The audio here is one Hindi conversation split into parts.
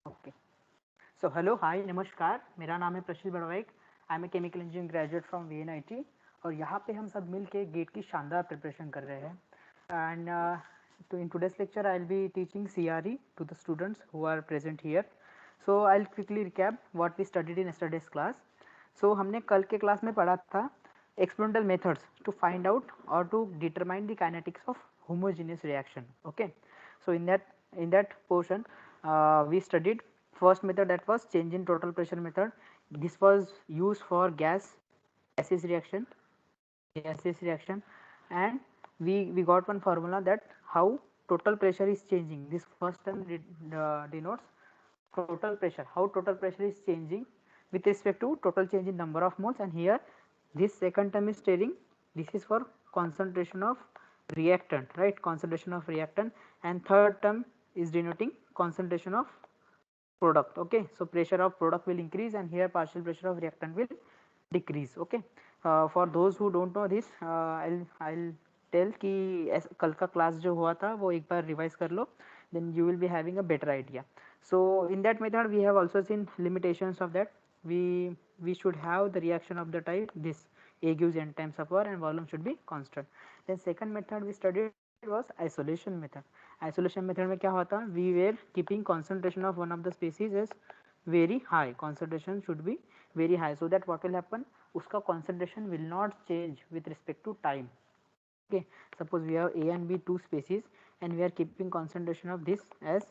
ओके सो हेलो हाय नमस्कार, मेरा नाम है Prashil Badwaik. I am a chemical engineering graduate from VNIT और यहाँ पे हम सब मिल के गेट की शानदार प्रिपरेशन कर रहे हैं। एंड तो in today's lecture I will be teaching CRE to the students who are present here. So I will quickly recap what we studied in yesterday's class. So हमने कल के क्लास में पढ़ा था experimental methods to find out or to determine the kinetics of homogeneous reaction. Okay, so in that portion we studied first method, that was change in total pressure method. This was used for gaseous reaction, and we got one formula that how total pressure is changing. This first term denotes total pressure, how total pressure is changing with respect to total change in number of moles, and here this second term is stating this is for concentration of reactant, right, concentration of reactant, and third term is denoting concentration of product. Okay, so pressure of product will increase and here partial pressure of reactant will decrease. Okay, for those who don't know this, I'll tell कि कल का क्लास जो हुआ था वो एक बार रिवाइज कर लो, then you will be having a better idea. So in that method we have also seen limitations of that. We should have the reaction of the type this A gives n times of R and volume should be constant. Then second method we studied was isolation method. Isolation method में क्या होता, we were keeping concentration of one of the species as very high, concentration should be very high, so that what will happen, उसका concentration will not change with respect to time. Okay, suppose we have A and B two species and we are keeping concentration of this as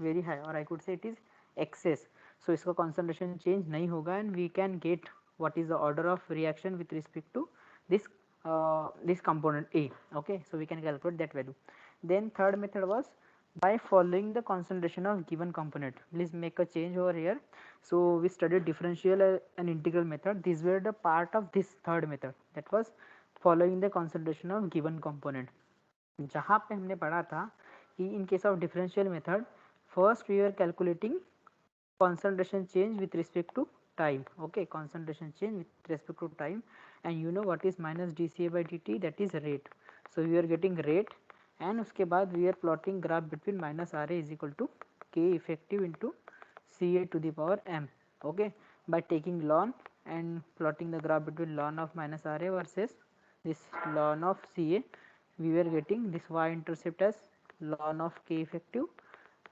very high, or I could say it is excess, so इसका concentration change नहीं होगा and we can get what is the order of reaction with respect to this this component A. Okay, so we can calculate that value. Then third method was by following the concentration of given component. Please make a change over here. So we studied differential and integral method. These were the part of this third method, that was following the concentration of given component. जहाँ पे हमने पढ़ा था कि in case of differential method, first we were calculating concentration change with respect to time. Okay, concentration change with respect to time, and you know what is minus dCA by dt, that is rate. So we are getting rate, and उसके बाद we are plotting graph between minus RA is equal to K effective into CA to the power m. Okay, by taking ln and plotting the graph between ln of minus RA versus this ln of CA, we were getting this y intercept as ln of K effective,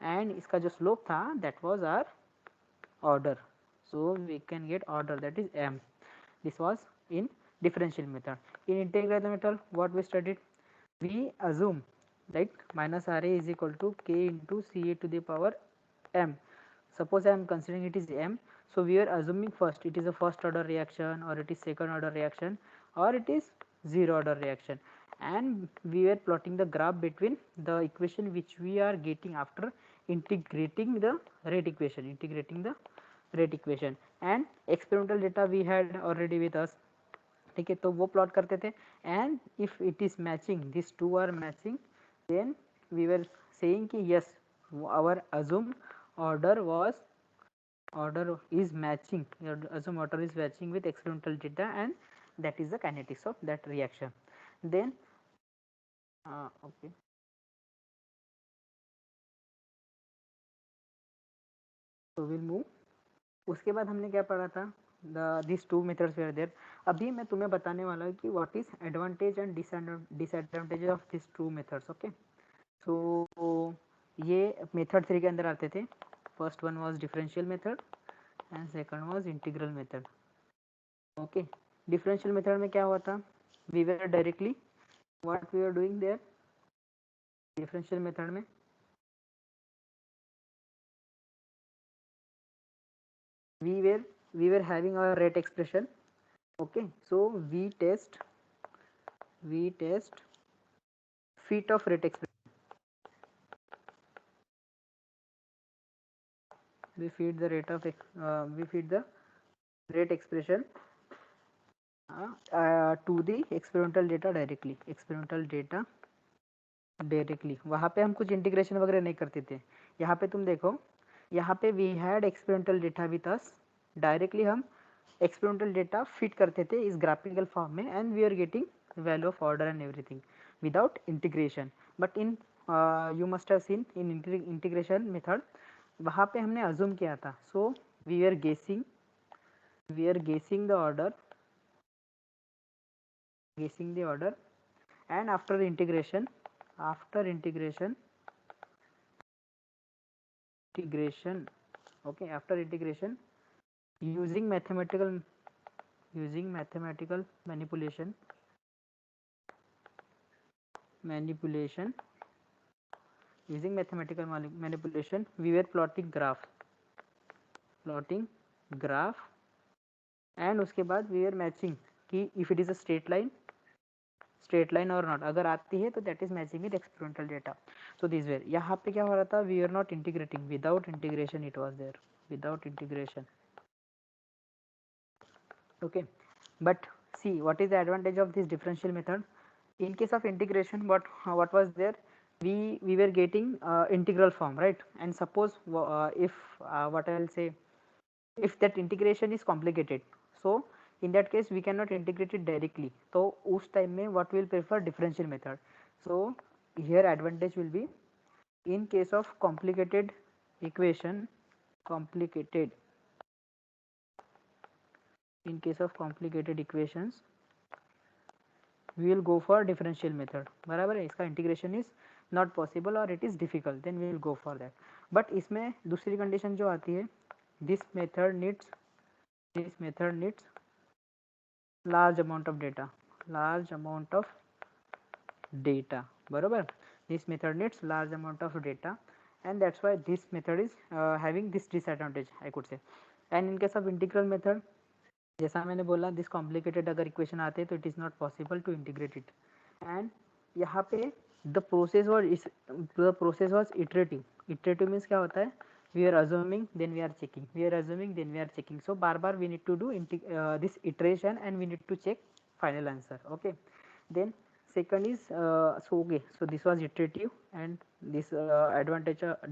and इसका जो slope था that was our order, so we can get order, that is m. This was in differential method. In integral method what we studied, we assume like minus Ra is equal to K into Ca to the power m. Suppose I am considering it is m, so we are assuming first it is a first order reaction, or it is second order reaction, or it is zero order reaction, and we were plotting the graph between the equation which we are getting after integrating the rate equation and experimental data we had already with us. ठीक है, तो वो प्लॉट करते थे, and if it is matching, this two are matching, then we were saying कि yes our assumed order was order is matching, your assumed order is matching with experimental data, and that is the kinetics of that reaction. Then okay, so we'll move. उसके बाद हमने क्या पढ़ा था, this two methods were there. अभी मैं तुम्हें बताने वाला हूँ कि what is advantage and disadvantage of this two methods. Okay, so ये मेथड 3 के अंदर आते थे. First one was differential method and second was integral method. Okay, differential method में क्या हुआ था, we were directly what we are doing there. Differential method में we were having our rate expression. Okay, so we test feet of rate expression. We feed the rate expression to the experimental data directly. वहाँ पे हम कुछ इंटीग्रेशन वगैरह नहीं करते थे. यहाँ पे तुम देखो, यहाँ पे we had experimental data with us, directly हम एक्सपेरिमेंटल डेटा फिट करते थे इस ग्राफिकल फॉर्म में, and we are getting value of order and everything without integration. But in you must have seen in integration method, वहाँ पे हमने अज्यूम किया था, so we are guessing the order, and after integration, okay, after integration, using mathematical manipulation, we were plotting graph, and उसके बाद we were matching कि if it is a straight line or not, अगर आती है तो that is matching with experimental data. So this way यहाँ पे क्या हो रहा था, we are not integrating, without integration it was there, without integration. Okay, but see what is the advantage of this differential method. In case of integration, what was there, we were getting integral form, right? And suppose if what I will say, if that integration is complicated, so in that case we cannot integrate it directly, so उस time में what will prefer differential method. So here advantage will be, in case of complicated equations, we will go for differential method. बराबर है, इसका integration is not possible or it is difficult, then we will go for that. But इसमें दूसरी condition जो आती है, this method needs large amount of data, बराबर. This method needs large amount of data, and that's why this method is having this disadvantage, I could say. And in case of integral method, जैसा मैंने बोला, दिस कॉम्प्लिकेटेड अगर इक्वेशन आते हैं तो it is not possible to integrate it. And यहाँ पे the process was iterative means क्या होता है, we are assuming then we are checking, so बार बार we need to do this iteration and we need to check final answer. Okay, then second is so this was iterative, and this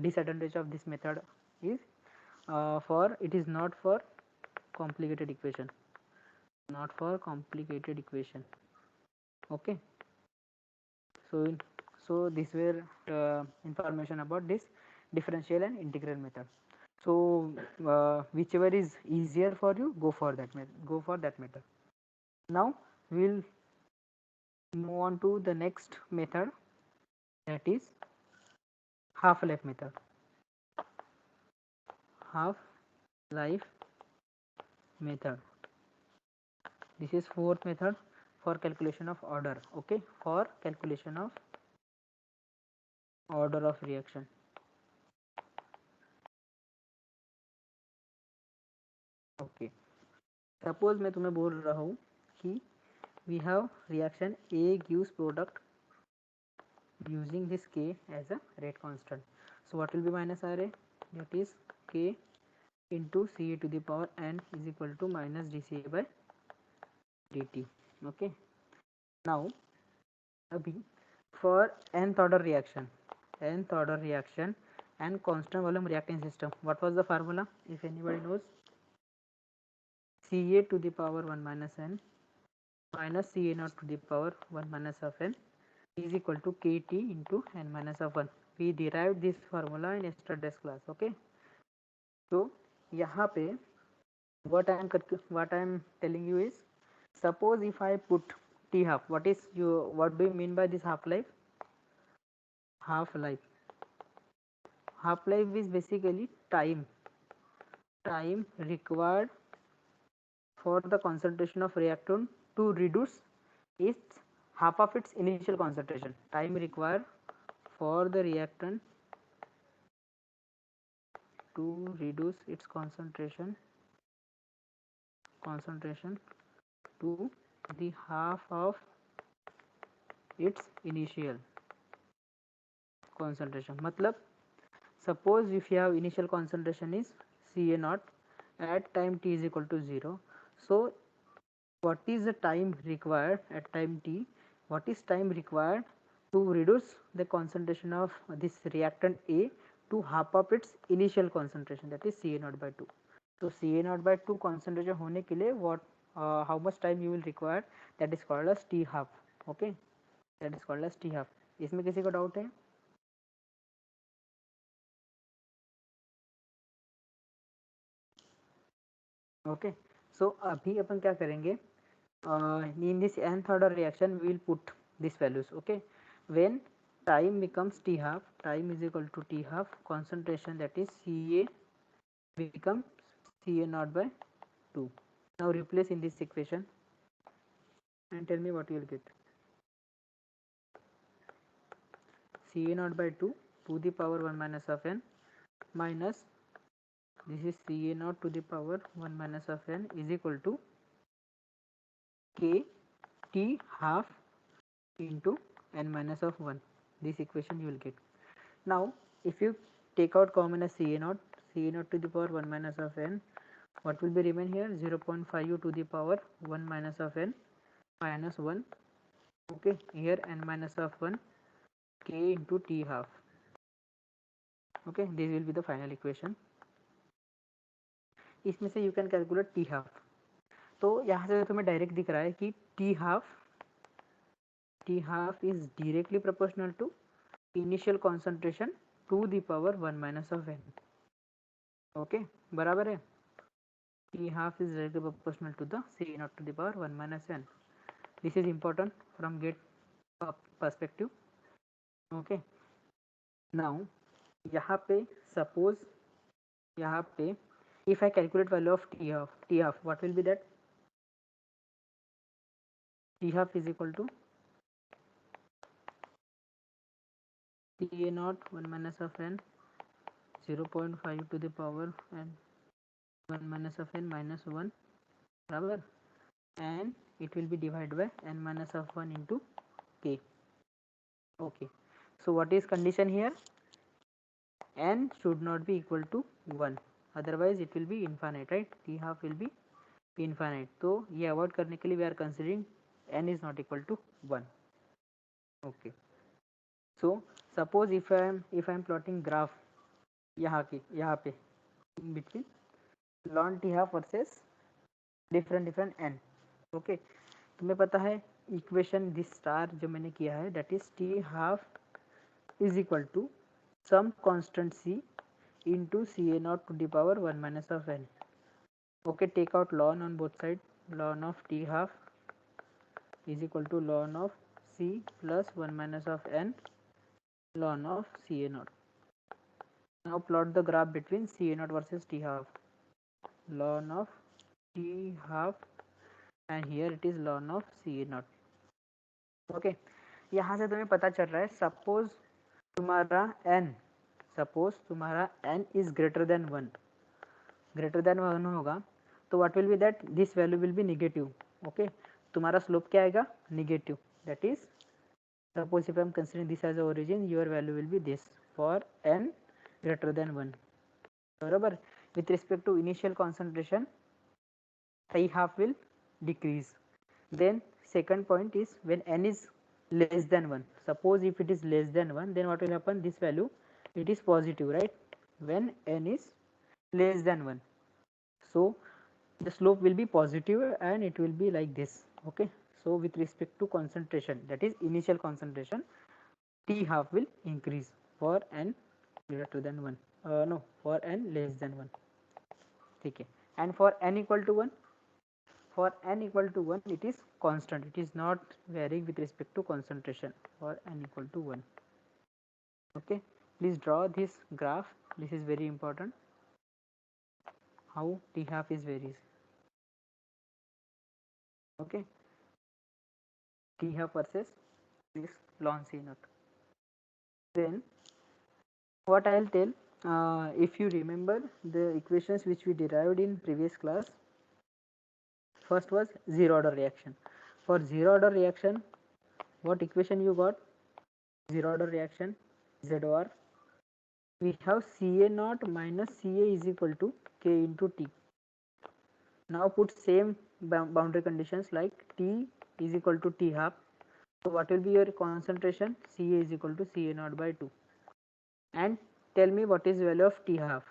disadvantage of this method is it is not for complicated equation, okay. So this were information about this differential and integral method. So whichever is easier for you, go for that method. Now we will move on to the next method, that is half-life method. This is fourth method for calculation of order, okay, for calculation of order of reaction. Okay, suppose मैं तुम्हें बोल रहा हूँ कि we have reaction A gives product using this K as a rate constant. So what will be minus RA? That is K into Ca to the power n is equal to minus dCA by dt. Okay. Now, abhi for nth order reaction and constant volume reactant system, what was the formula? If anybody knows, Ca to the power 1 minus n minus Ca naught to the power 1 minus of n is equal to Kt into n minus of 1. We derived this formula in yesterday's class. Okay. So यहाँ पे what I am telling you is, suppose if I put T half, what do you mean by this half life? Half life is basically time required for the concentration of reactant to reduce its half of its initial concentration. Time required for the reactant to reduce its concentration to the half of its initial concentration. मतलब suppose if you have initial concentration is Ca naught at time t is equal to 0, so what is the time required at time t? What is time required to reduce the concentration of this reactant A to half of its initial concentration, that is Ca naught by 2. So Ca naught by 2 concentration होने के लिए how much time you will require, that is called as T half. Okay, that is called as T half. इसमें किसी को डाउट है? ओके, सो अभी अपन क्या करेंगे, in this nth order reaction we will put these values. Okay, when time becomes t half, time is equal to t half, concentration that is Ca becomes Ca naught by 2. Now replace in this equation and tell me what you will get. Ca naught by 2 to the power 1 minus of n minus this is Ca naught to the power 1 minus of n is equal to k t half into n minus of 1. This equation you will get. Now if you take out common as Ca naught to the power 1 minus of n, what will be remain here? 0.5 to the power 1 minus of n minus 1. Okay, here n minus of 1 k into t half. Okay, this will be the final equation. इसमें से you can calculate t half. तो यहाँ से तुम्हें डायरेक्ट दिख रहा है कि t half is directly proportional to initial concentration to the power 1 minus of n. Okay, बराबर है. T half is directly proportional to the C naught to the power 1 minus n. This is important from gate perspective. Okay, now यहाँ पे suppose यहाँ पे if I calculate value of T half, what will be that? T half is equal to Ta naught 1 minus of n 0.5 to the power and 1 minus of n minus 1 बराबर, and it will be divided by n minus of 1 into k. Okay, so what is condition here? N should not be equal to 1, otherwise it will be infinite, right? T half will be infinite. तो ये avoid करने के लिए we are considering n is not equal to 1. Okay, so suppose if I am plotting graph यहाँ पे in between ln t half versus different n. Okay, तुम्हें पता है इक्वेशन दिस स्टार जो मैंने किया है that is t half is equal to some constant c into Ca naught to the power 1 minus of n. Okay, take out ln on both sides. Ln of t half is equal to ln of c plus 1 minus of n ln of Ca naught. Now plot the graph between Ca naught versus t half. Ln of t half and here it is ln of Ca naught. Okay, यहाँ से तुम्हें पता चल रहा है सपोज तुम्हारा n is greater than 1 होगा तो what will be that? This value will be negative. Okay, तुम्हारा slope क्या आएगा? Negative. That is, suppose if I am considering this as a origin, your value will be this for n greater than 1. बराबर. With respect to initial concentration, T half will decrease. Then second point is when n is less than 1. Suppose if it is less than 1, then what will happen? This value, it is positive, right? When n is less than 1. So the slope will be positive and it will be like this. Okay, so with respect to concentration, that is initial concentration, T half will increase for n greater than 1, no, for n less than 1. Okay, and for n equal to 1, it is constant, it is not varying with respect to concentration for n equal to 1. Okay, please draw this graph, this is very important, how T half is varies. Okay, T half versus this ln C naught. Then what I will tell, if you remember the equations which we derived in previous class, first was zero order reaction. For zero order reaction, what equation you got? Zero order reaction ZOR, we have Ca naught minus Ca is equal to K into T. Now put same boundary conditions like T is equal to T half. So what will be your concentration? Ca is equal to Ca naught by 2. And tell me what is value of T half.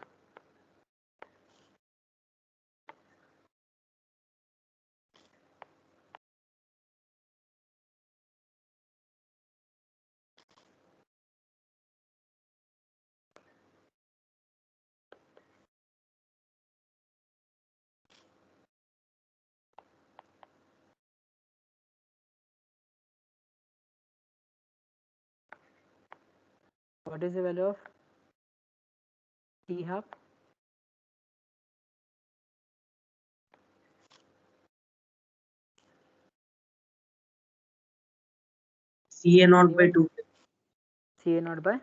What is the value of T half? CA naught by 2. CA naught by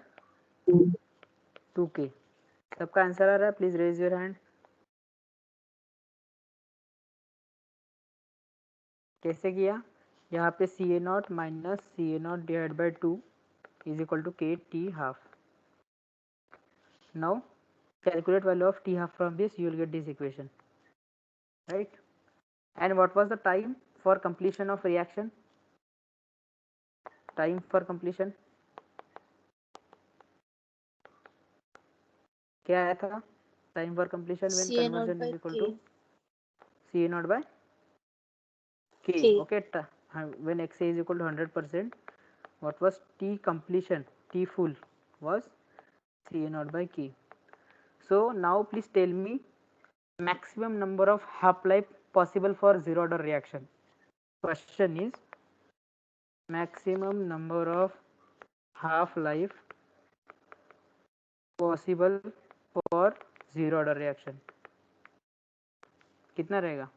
2. 2K. सबका आंसर आ रहा है? Please raise your hand. कैसे किया? यहाँ पे CA not minus CA not divide by 2 is equal to KT half. Now calculate value of T half. From this you will get this equation, right? And what was the time for completion of reaction? Time for completion क्या आया था? Time for completion when CA naught conversion by is equal K. to CA naught by K. K. Okay, when XA is equal to 100%, what was T completion? T full was CA naught by K. So now please tell me maximum number of half life possible for zero order reaction. Question is maximum number of half life possible for zero order reaction कितना रहेगा?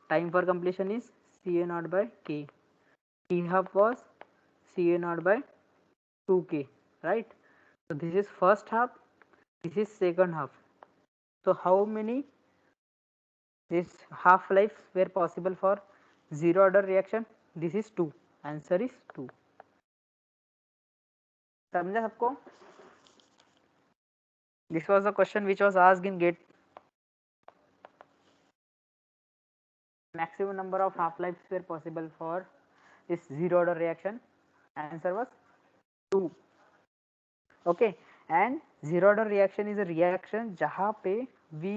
Time for completion is CA naught by K. T half was CA naught by 2K, right? So this is first half, this is second half. So how many this half lives were possible for zero order reaction? This is 2. Answer is 2. समझा सबको? This was the question which was asked in GATE. Maximum number of half lives were possible for this zero order reaction. Answer was 2. Okay, and zero order reaction is a reaction जहाँ पे we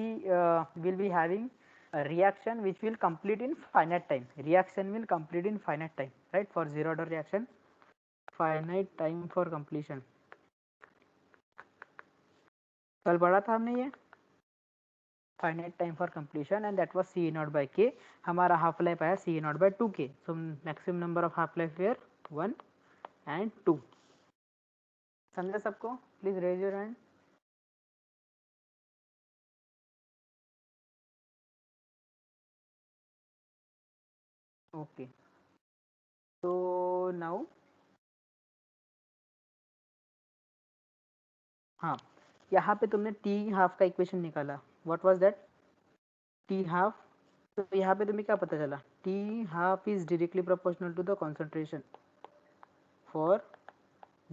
will be having a reaction which will complete in finite time. Reaction will complete in finite time, right? For zero order reaction, finite time for completion. कल पढ़ा था हमने ये finite time for completion and that was CA naught by K. हमारा half life आया CA naught by 2K. So maximum number of half life were 1 and 2. समझा सबको? Please raise your hand. Okay. So now हाँ, यहाँ पे तुमने T हाफ का इक्वेशन निकाला. What was that? T half. तो यहाँ पे तुम्हें क्या पता चला? T half is directly proportional to the concentration for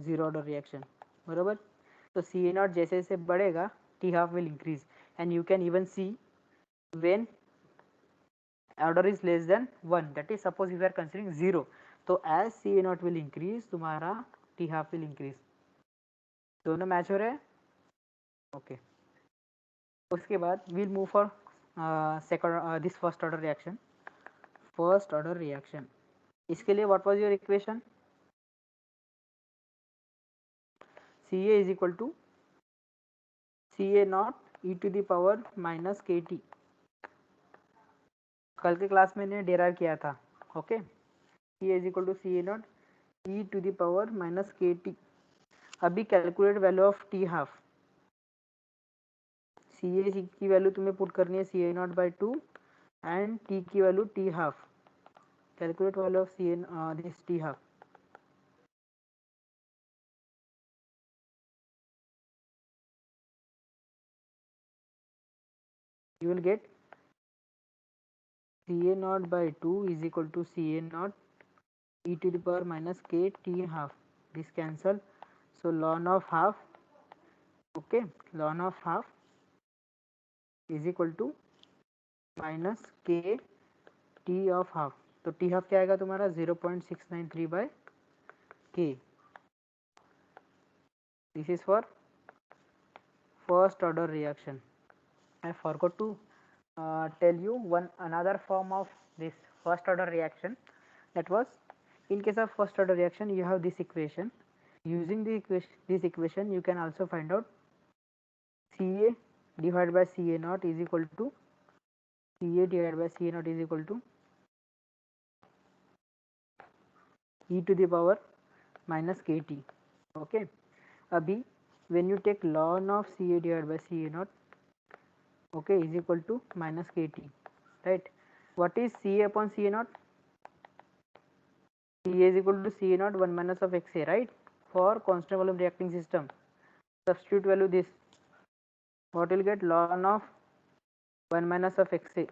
zero order reaction. बरोबर? तो CA naught जैसे जैसे बढ़ेगा T half will increase and you can even see when order is less than 1, that is suppose if you are considering 0, तो as CA naught will increase तुम्हारा T half will increase. दोनों मैच हो रहे हैं? ओके. उसके बाद we'll move for second this first order reaction. First order reaction. इसके लिए what was your equation? CA is equal to CA naught e to the power minus KT. कल के क्लास में ने डेराइव किया था. Okay, CA is equal to CA naught e to the power minus KT. अभी calculate value of T half. CA की वैल्यू तुम्हें पुट करनी है CA naught by 2 and T की value T half. Calculate value of CA this T half. You will get CA naught by 2 is equal to CA naught e to the power minus K T half. This cancel. So ln of half, okay, ln of half is equal to minus K T of half. तो T half क्या आएगा तुम्हारा? 0.693 by K. This is for first order reaction. I forgot to tell you another form of this first order reaction. That was, in case of first order reaction you have this equation. Using this equation you can also find out CA divided by CA naught is equal to CA divided by CA naught is equal to e to the power minus KT. Okay, अभी when you take ln of Ca divided by Ca naught, okay, is equal to minus Kt, right? What is Ca upon Ca naught? Ca is equal to Ca naught 1 minus of Xa, right? For constant volume reacting system, substitute value this, what will get? Ln of 1 minus of Xa.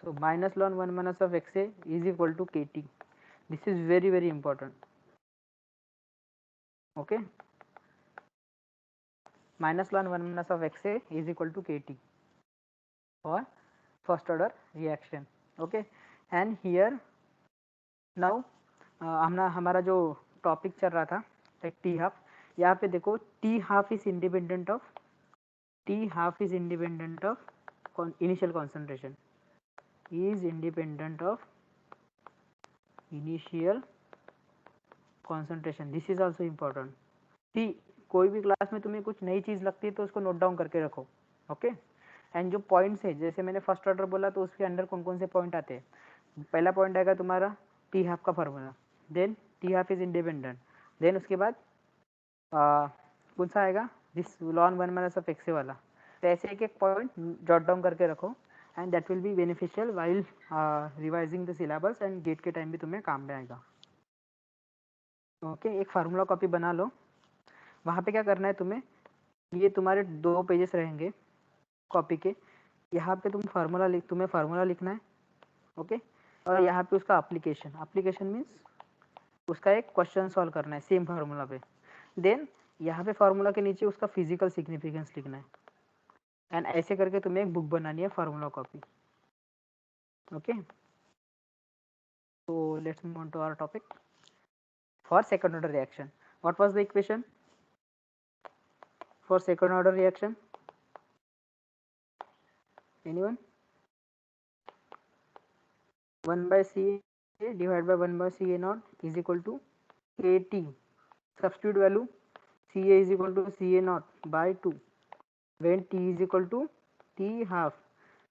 So minus ln 1 minus of Xa is equal to Kt. This is very, very important. Okay, minus ln 1 minus of Xa is equal to Kt for first order reaction. Okay, and here now हमारा जो टॉपिक चल रहा था टी हाफ, यहाँ पे देखो T half is independent of initial concentration, is independent of initial concentration. This is also important. T, कोई भी क्लास में तुम्हें कुछ नई चीज़ लगती है तो उसको नोट डाउन करके रखो. ओके, एंड जो पॉइंट्स है, जैसे मैंने फर्स्ट ऑर्डर बोला तो उसके अंदर कौन कौन से पॉइंट आते हैं. पहला पॉइंट आएगा तुम्हारा टी हाफ का formula, then T half is independent, then उसके बाद कौन सा आएगा, this ln 1 minus of X वाला. तो ऐसे एक एक पॉइंट जॉट डाउन करके रखो and that will be beneficial while revising the syllabus and GATE के टाइम भी तुम्हें काम में आएगा. ओके, एक फार्मूला कॉपी बना लो. वहाँ पे क्या करना है तुम्हें, ये तुम्हारे 2 पेजेस रहेंगे कॉपी के. यहाँ पे तुम्हें फार्मूला लिखना है. ओके, और यहाँ पे उसका एप्लीकेशन मीन्स उसका एक क्वेश्चन सॉल्व करना है सेम फार्मूला पे. देन यहाँ पे फार्मूला के नीचे उसका फिजिकल सिग्निफिकेंस लिखना है. एंड ऐसे करके तुम्हें एक बुक बनानी है formula copy. Okay, so let's move on to our topic. For second order reaction, what was the equation for second order reaction? Anyone? 1 by Ca divided by 1 by Ca naught is equal to Kt. Substitute value, Ca is equal to Ca naught by 2 when T is equal to T half.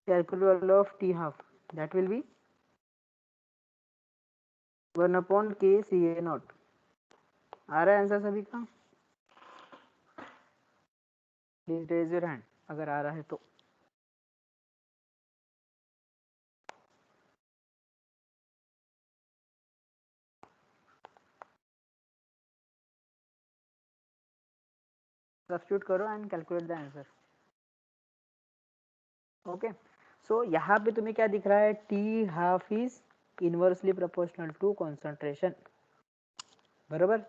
Calculate value of T half, that will be 1 upon K Ca naught. आ रहा है आंसर सभी का? प्लीज रेज योर हैंड अगर आ रहा है तो. सब्स्टिट्यूट करो and calculate the answer. Okay, so यहाँ पे तुम्हें क्या दिख रहा है, T half is inversely proportional to concentration, बराबर.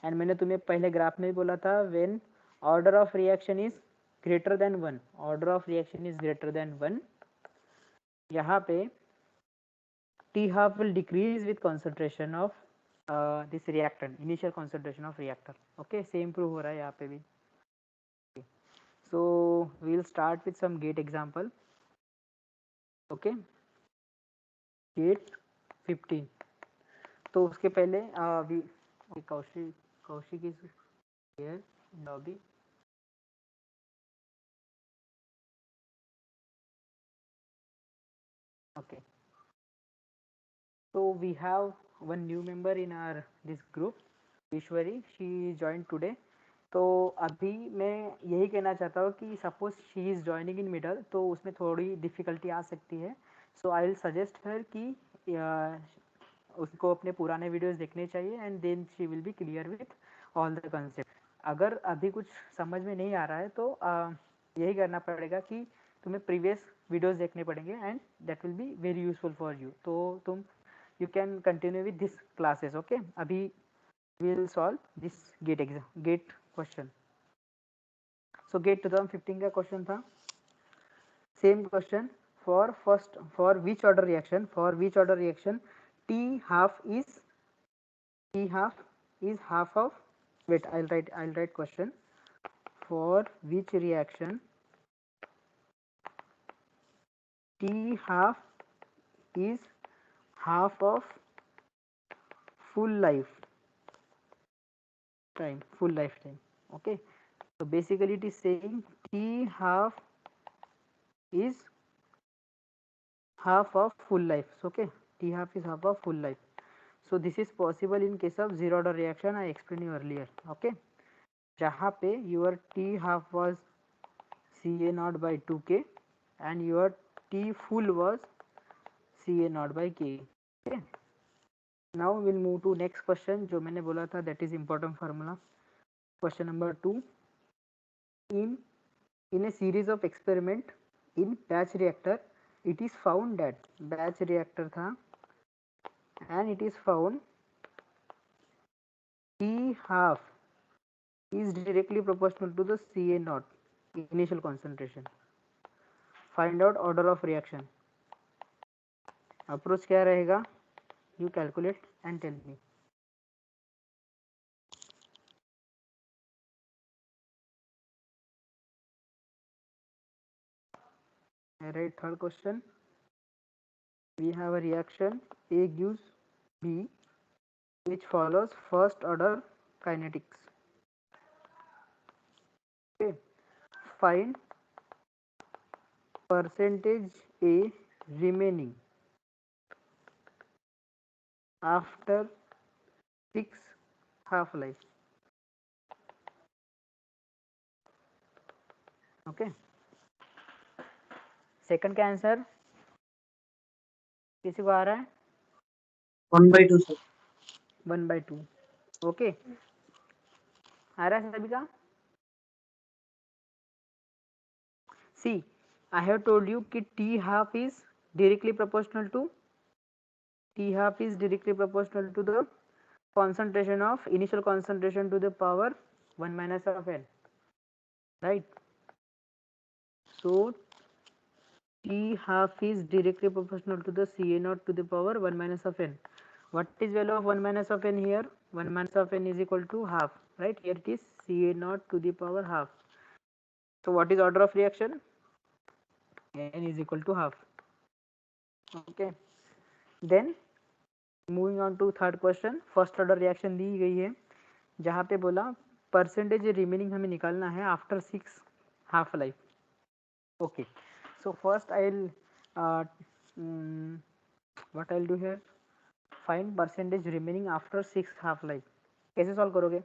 एंड मैंने तुम्हें पहले ग्राफ में भी बोला था, when order of reaction is greater than 1, order of reaction is greater than 1, यहाँ पे T half will decrease with concentration of this reactant, initial concentration of reactor. Okay, same prove हो रहा है यहाँ पे भी. So we'll start with some gate example. Okay, gate 15. तो उसके पहले Kaushik is here lobby. Okay, so we have one new member in our this group, Ishwari. She joined today. तो अभी मैं यही कहना चाहता हूँ कि suppose she is joining in middle, तो उसमें थोड़ी डिफ़िकल्टी आ सकती है. सो आई विल सजेस्ट हर कि उसको अपने पुराने वीडियोस देखने चाहिए and then she will be clear with all the concept. अगर अभी कुछ समझ में नहीं आ रहा है तो यही करना पड़ेगा कि तुम्हें प्रीवियस वीडियोस देखने पड़ेंगे and that will be very useful for you. तो तुम you can continue with this classes. Okay, अभी we'll solve this gate question. So gate 2015 का क्वेश्चन था, same question for which order reaction T half is half of, wait, I'll write question, for which reaction T half is half of full lifetime. Okay, so basically it is saying T half is half of full life. Okay, T half is half of full life. So this is possible in case of zero order reaction. I explained you earlier. Okay, जहाँ पे your T half was CA naught by 2K and your T full was CA naught by K. Okay. Now we'll move to next question जो मैंने बोला था, that is important formula. Question number 2. In a series of experiment in batch reactor, it is found that batch reactor था and it is found T half is directly proportional to the CA naught initial concentration. Find out order of reaction. Approach क्या रहेगा? You calculate and tell me. Alright, third question. We have a reaction A gives B, which follows first order kinetics. Okay. Find percentage A remaining after 6 half-life. Okay. Second का आंसर किसी को आ रहा है? 1/2 sir. 1/2. ओके, आ रहा है सभी का? See, I have told you कि T half is directly proportional to the concentration of initial concentration to the power 1 minus of n, right? So T half is directly proportional to the Ca naught to the power 1 minus of n. What is value of 1 minus of n here? 1 minus of n is equal to half, right? Here it is Ca naught to the power half. So what is order of reaction? N is equal to half. Okay. Then moving on to third question. First order reaction दी गई है जहाँ पे बोला परसेंटेज रिमेनिंग हमें निकालना है after 6 half life. Okay, so first I will what I will do here, find percentage remaining after 6 half life. कैसे सॉल्व करोगे?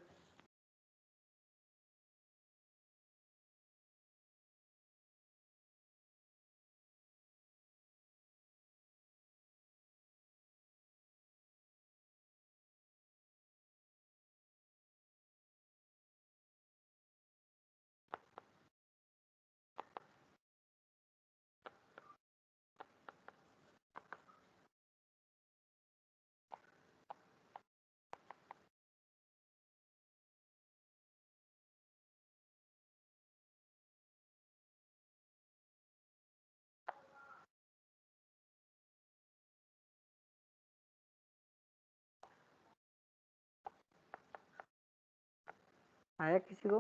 आया किसी को?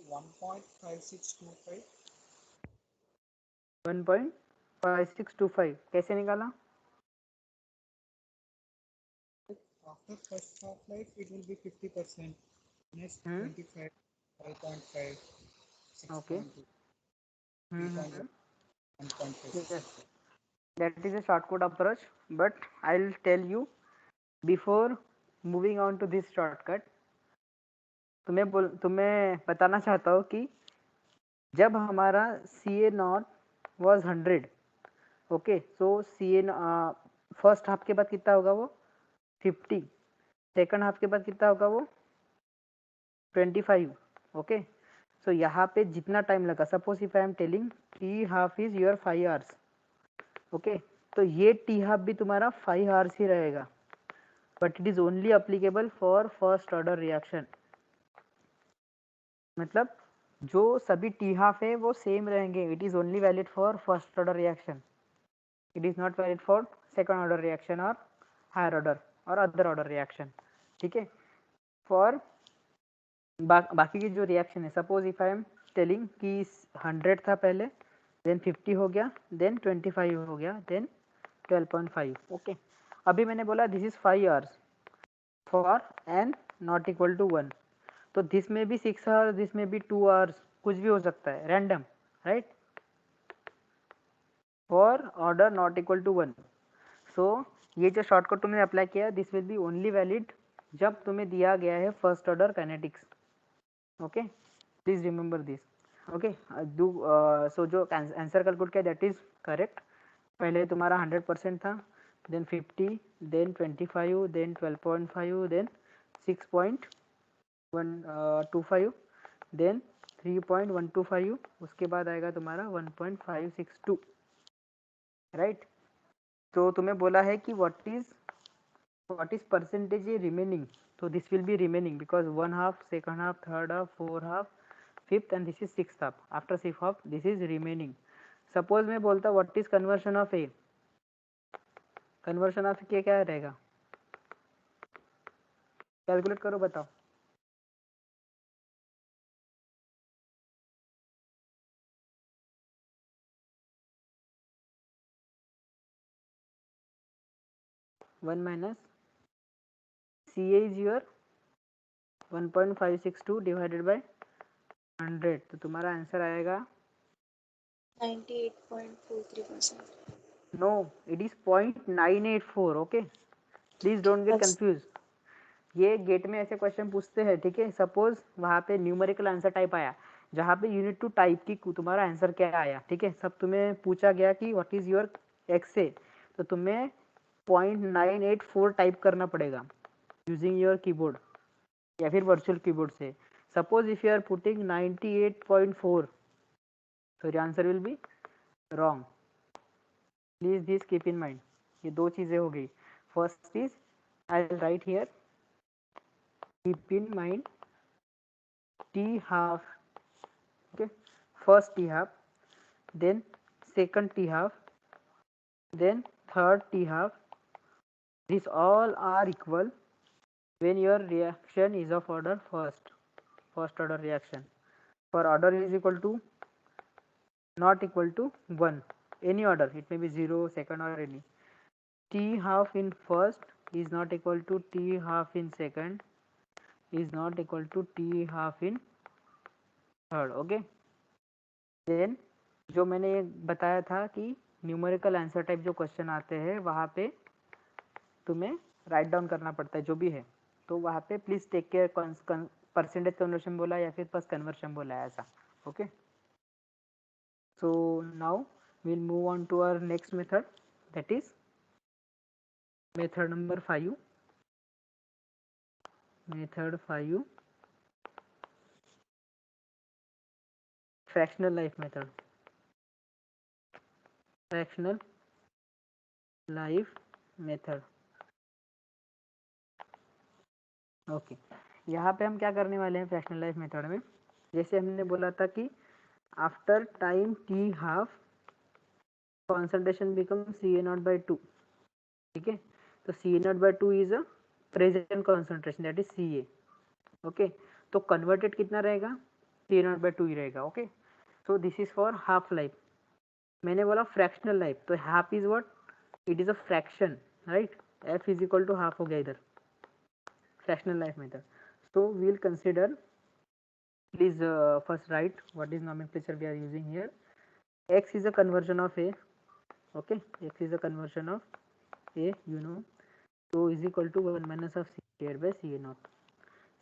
1.5625. 1.5625 कैसे निकाला? After first half life, it will be 50%. Next 25, 5.5, 6.2, Okay. 3.1, 1.56. Yes, that is a shortcut approach, but I'll tell you before moving on to this shortcut, तुम्हें बताना चाहता हूँ कि जब हमारा CA not was 100, okay, so CA first half के बाद कितना होगा वो 50, सेकंड हाफ के बाद कितना होगा वो 25. ओके, सो यहाँ पे जितना टाइम लगा, suppose if I am telling T half is your 5 hours, okay, तो ये टी हाफ भी तुम्हारा 5 आवर्स ही रहेगा, but it is only applicable for first order reaction. मतलब जो सभी टी हाफ है वो सेम रहेंगे. It is only valid for first order reaction. It is not valid for second order reaction और हायर ऑर्डर और अदर ऑर्डर रिएक्शन. ठीक है, फॉर बाकी की जो रिएक्शन है, suppose if I am telling कि 100 था पहले, देन 50 हो गया, देन 25 हो गया, देन 12.5. ओके, अभी मैंने बोला this is 5 hours for N not equal to 1, तो दिस में भी 6 आवर्स, दिस में भी 2 आवर्स, कुछ भी हो सकता है, random, right, for order not equal to 1. So ये जो शॉर्टकट तुमने अप्लाई किया, this will be only valid जब तुम्हें दिया गया है first order kinetics, okay, please remember this, okay. So जो आंसर कैलकुलेट किया दैट इज करेक्ट। पहले तुम्हारा 100% था, then 50, then 25, then 12.5, then 6.125, then 3.125, उसके बाद आएगा तुम्हारा 1.562, राइट। तो तुम्हें बोला है कि what is percentage remaining, so this will be remaining because 1/2, 2/2, 3/2, 4/2, 5th and this is 6th half. After 6th half this is remaining. Suppose मैं बोलता what is conversion of A, conversion of A क्या रहेगा, कैलकुलेट करो बताओ। One minus CA is your 1.562 divided by 100, तो तुम्हारा आंसर आएगा 98.43%. No, it is 0.984, okay, please don't get confuse. ये गेट में ऐसे क्वेश्चन पूछते हैं, ठीक है। सपोज वहाँ पे न्यूमेरिकल आंसर टाइप आया, जहाँ पे यूनिट टू टाइप की तुम्हारा आंसर क्या आया, ठीक है। सब तुम्हें पूछा गया कि what is your X A, तो तुम्हें 0.984 टाइप करना पड़ेगा यूजिंग योर कीबोर्ड या फिर वर्चुअल कीबोर्ड से। Suppose if you are putting 98.4, तो your answer will be wrong. Please this keep in mind. ये दो चीजें हो गई। First is I will write here, keep in mind t half, okay, first t half, then second t half, then third t half, these all are equal when your reaction is of order first order reaction. For order is equal to not equal to 1, any order, it may be 0, second or any, t half in first is not equal to t half in second is not equal to t half in third, okay. Then जो मैंने बताया था कि न्यूमेरिकल आंसर टाइप जो क्वेश्चन आते हैं वहाँ पे तुम्हें राइट डाउन करना पड़ता है जो भी है, तो वहाँ पे please take care, percentage conversion बोला या फिर बस कन्वर्शन बोला है ऐसा, okay. So now we'll move on to our next method, that is method number 5. Method 5, fractional life method. Fractional life method, okay. यहाँ पे हम क्या करने वाले हैं फ्रैक्शनल लाइफ मेथड में, जैसे हमने बोला था कि after time t half concentration becomes CA0/2, ठीक है। तो CA0/2 is a present concentration, that is CA, okay. तो कन्वर्टेड कितना रहेगा, CA0/2 ही रहेगा, okay. So this is for half life. मैंने बोला फ्रैक्शनल लाइफ, तो half is what, it is a fraction, right. F is equal to half हो गया इधर, fractional life method. So we will consider, please first write what is nomenclature we are using here. X is a conversion of A, okay, X is a conversion of A, you know, so is equal to 1 minus of C square by CA naught.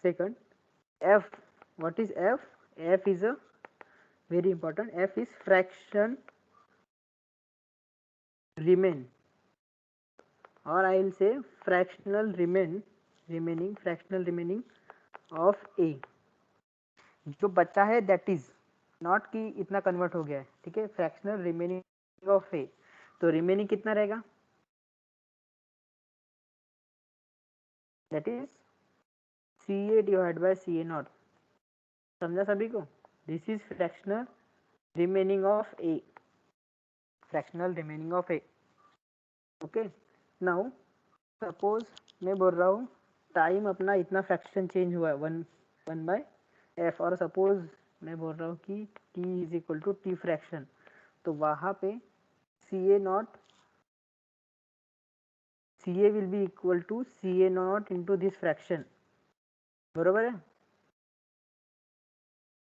Second, F, what is F? F is a very important, F is fraction remain, or I will say fractional fractional remaining of A, जो बचा है दैट इज नॉट कि इतना कन्वर्ट हो गया है, ठीक है। फ्रैक्शनल रिमेनिंग ऑफ ए, तो रिमेनिंग कितना रहेगा, that is CA divide by CA0, समझा सभी को। This is fractional remaining of A, fractional remaining of A, okay. Now suppose मैं बोल रहा हूँ टाइम अपना इतना फ्रैक्शन चेंज हुआ है 1/f, और सपोज मैं बोल रहा हूँ कि t is equal to t fraction, तो वहाँ पे CA will be equal to CA0 into this fraction, बरोबर है।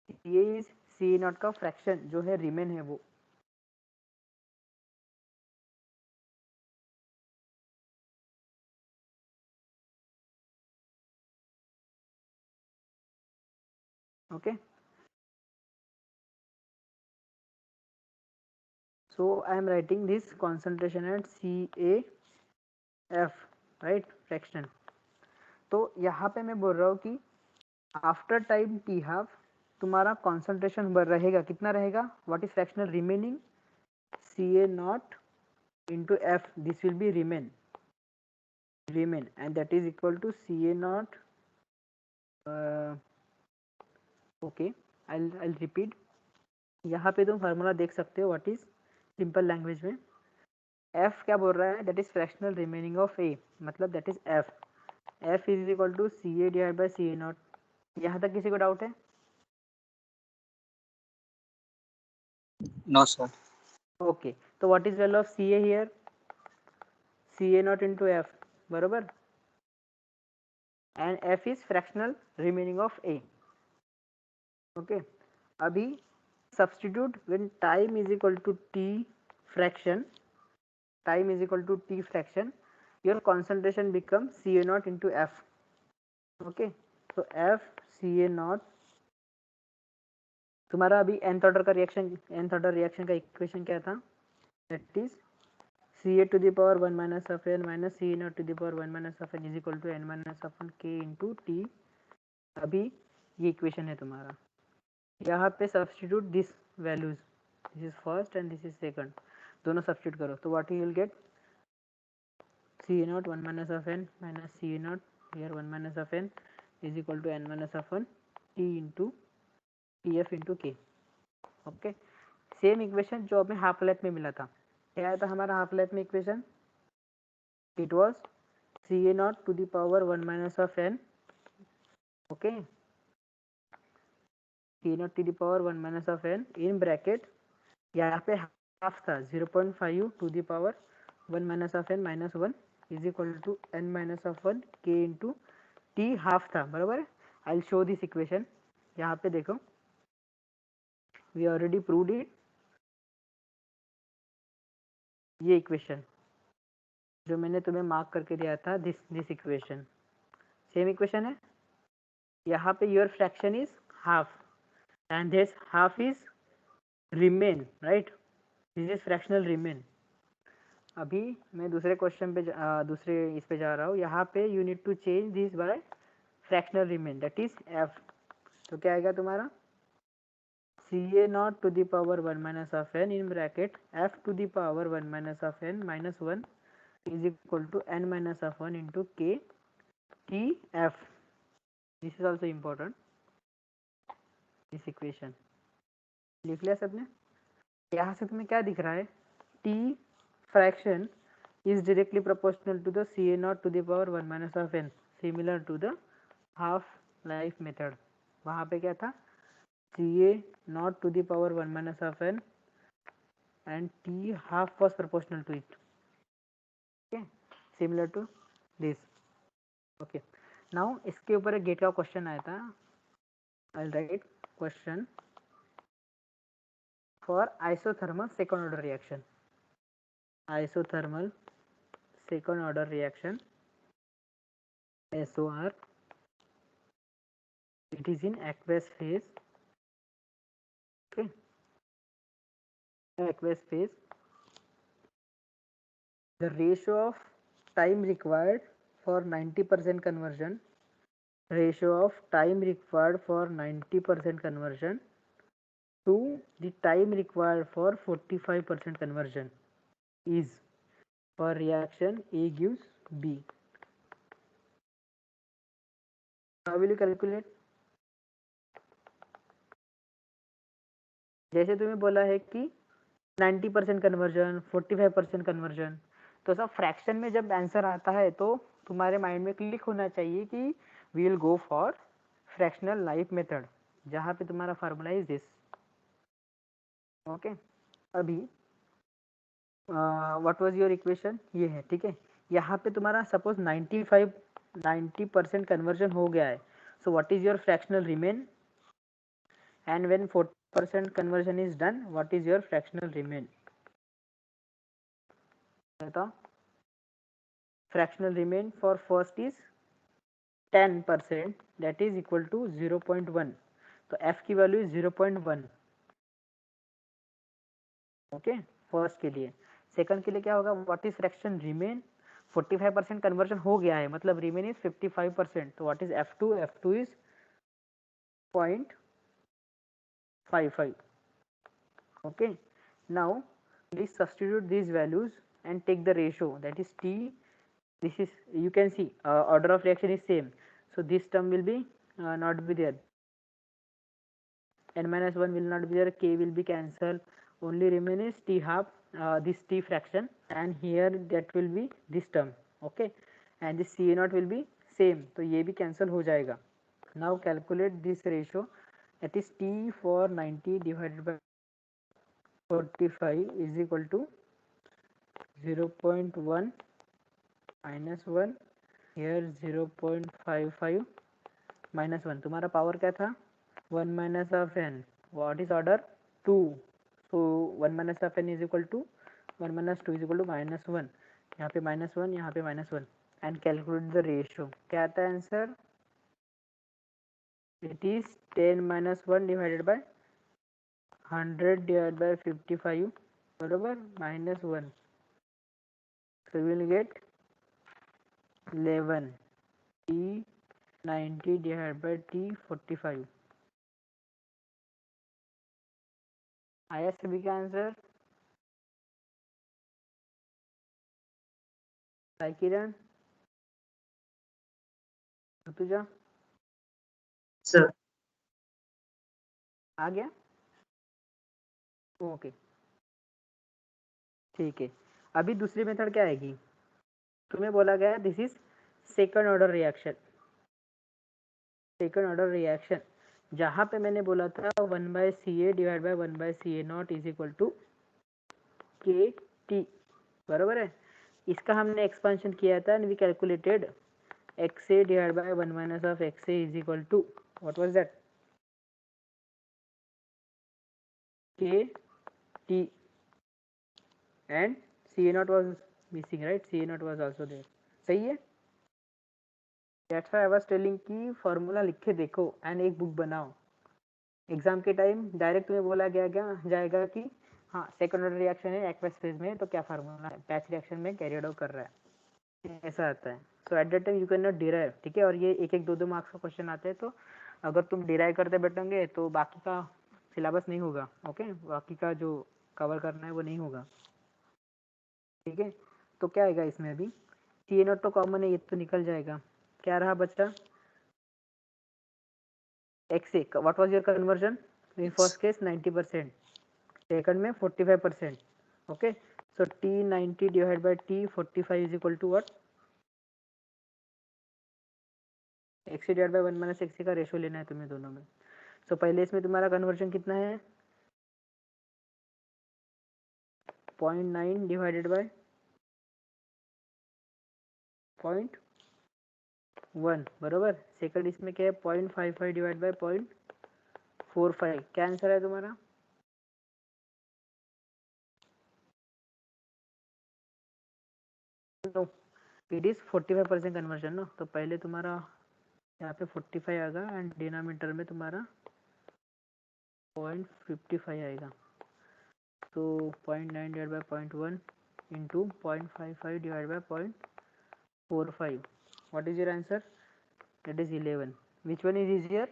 CA इज CA0 का फ्रैक्शन जो है रिमेन है वो, Okay, so I am writing this concentration at CAF, right, fraction. तो यहाँ पे मैं बोल रहा हूँ कि आफ्टर टाइम टी हाफ तुम्हारा कॉन्सेंट्रेशन रहेगा, कितना रहेगा, what is fractional remaining, CA0 into F, this will be remain and that is equal to CA0. Okay, I'll repeat. यहाँ पे तुम फार्मूला देख सकते हो, व्हाट इज सिंपल लैंग्वेज में F क्या बोल रहा है, that is fractional remaining of A, मतलब that is F is equal to CA divide by CA0. यहाँ तक किसी को डाउट है? No, sir. ओके, तो what is value of CA here, CA0 into F, बरोबर, and F is fractional remaining of A. Okay, अभी substitute when time is equal to T fraction, time is equal to T fraction, your concentration becomes CA0 into F. Okay, so F CA0 तुम्हारा अभी nth ऑर्डर रिएक्शन का इक्वेशन क्या था, that is CA to the power 1 minus of n minus CA0 to the power 1 minus of n is equal to n minus of 1 k into T. अभी ये इक्वेशन है तुम्हारा, यहाँ पे substitute this values, this is first and this is second, दोनों सब्सटीट्यूट करो तो what you will gate, CA0 1 minus of n minus CA0 here 1 minus of n is equal to n minus of 1 T into TF into K. Okay, same equation जो हमें हाफ लाइफ में मिला था, क्या आया था हमारा हाफ लाइफ में equation, it was CA0 to the power 1 minus of n. Okay, CA0 to the power 1 minus of n in bracket, यहाँ पे हाफ था 0.5 to the power 1 minus of n minus 1 is equal to n minus of 1 k into T half था, बराबर है. I will show this equation, यहाँ पे देखो, वी ऑलरेडी प्रूव्ड इट. ये इक्वेशन जो मैंने तुम्हें मार्क करके दिया था, दिस इक्वेशन सेम इक्वेशन है. यहाँ पे your fraction is half and this half is remain, right, this is fractional remain. अभी मैं दूसरे क्वेश्चन पे दूसरे इस पे जा रहा हूँ, यहाँ पे you need to change this by fractional remain, that is F. तो क्या आएगा तुम्हारा, CA0 to the power 1 minus of n in bracket F to the power 1 minus of n minus 1 is equal to n minus of 1 into K T F. This is also important, this equation लिख लिया सबने. यहाँ से तुम्हें क्या दिख रहा है, T fraction is directly proportional to the CA0 to the power 1 minus of n, similar to the half life method. वहाँ पे क्या था, CA0 to the power 1 minus of n and T half was proportional to it. Okay, similar to this. Okay, now इसके ऊपर एक गेट का क्वेश्चन आया था. I'll write question for isothermal second order reaction. Isothermal second order reaction, SOR, it is in aqueous phase. Okay, aqueous phase, the ratio of time required for 90% conversion, ratio of time required for 90% conversion to the time required for 45% conversion is, for reaction A gives B. How will you calculate? जैसे तुम्हें बोला है कि 90% कन्वर्जन, 45% कन्वर्जन, तो सब फ्रैक्शन में जब आंसर आता है तो तुम्हारे माइंड में क्लिक होना चाहिए कि we will go for fractional life method, जहाँ पे तुम्हारा फार्मूला इज दिस. ओके, अभी व्हाट वाज योर इक्वेशन, ये है, ठीक है. यहाँ पे तुम्हारा सपोज 90% कन्वर्जन हो गया है, सो what is your fractional remain, and when 40% conversion is done, what is your fractional remain? बताओ, fractional remain for first is 10%, that is equal to 0.1. तो f की वैल्यू इज 0.1. ओके, फर्स्ट के लिए. सेकंड के लिए क्या होगा, what is fraction remain. 45% conversion हो गया है, मतलब रिमेन इज 55%. तो what is f2, f2 is 0.55. okay, now please substitute these values and take the ratio, that is t. This is, you can see order of reaction is same, so this term will be not be there, n minus 1 will not be there, k will be cancelled, only remain is t half, this t fraction, and here that will be this term. okay, and this ca naught will be same, तो ये भी cancel हो जाएगा. now calculate this ratio, that is t for 90 divided by 45 is equal to 0.1 minus 1, here 0.55 minus 1. तुम्हारा पावर क्या था, 1 minus of n, what is order 2, so 1 minus of n is equal to 1 minus 2 is equal to minus 1. यहाँ पे minus 1, यहाँ पे minus 1, and calculate the ratio. क्या आता है answer, it is 10 minus 1 divided by 100 divided by 55 बराबर minus 1, so we will get 11 t 90 divided by t 45. आया सभी का आंसर. साई किरण, ऋतुजा, सर. आ गया. ओके, ठीक है. अभी दूसरी मेथड क्या आएगी, तुम्हें बोला गया this is second order reaction. Second order reaction जहाँ पे मैंने बोला था 1/CA divide by 1/CA not is equal to KT, बराबर है. इसका हमने एक्सपेंशन किया था and we calculated XA divide by 1 minus of XA is equal to what was that, KT, and CA naught was missing, right? CA naught was also there. सही है. That's why I was telling कि फॉर्मूला लिख के देखो एंड एक बुक बनाओ. एग्जाम के टाइम डायरेक्ट तुम्हें बोला गया जाएगा कि हाँ सेकंड ऑर्डर रिएक्शन है एक्वस फेज में, तो क्या फार्मूला है, बैच रिएक्शन में कैरियड आउट कर रहा है, ऐसा आता है. So at that time you can not derive. ठीक है, और ये एक एक दो दो मार्क्स का क्वेश्चन आते हैं, तो अगर तुम डिराइव करते बैठोगे तो बाकी का सिलेबस नहीं होगा. ओके, बाकी का जो कवर करना है वो नहीं होगा. ठीक है, तो क्या आएगा इसमें, अभी सी ए नॉट तो कॉमन है, ये तो निकल जाएगा. क्या रहा बच्चा, X A, what was your conversion in first case 90%, second में 45%. Okay, so T 90 divide by T 45 is equal to what, X A divide by 1 minus X A का रेशियो लेना है तुम्हें दोनों में. सो पहले इसमें तुम्हारा कन्वर्जन कितना है, 0.9 डिवाइडेड बाय 0.1, बराबर. सेकंड इसमें क्या है, 0.55 डिवाइड बाय 0.45. क्या आंसर है तुम्हारा, नो इट इज 45% कन्वर्जन ना, तो पहले तुम्हारा यहाँ पे 45 आएगा एंड डिनोमिनेटर में तुम्हारा 0.55 आएगा. तो 0.9 divide by 0.1 into 0.55 divide by 0.45. What is your answer, that is 11. Which one is easier,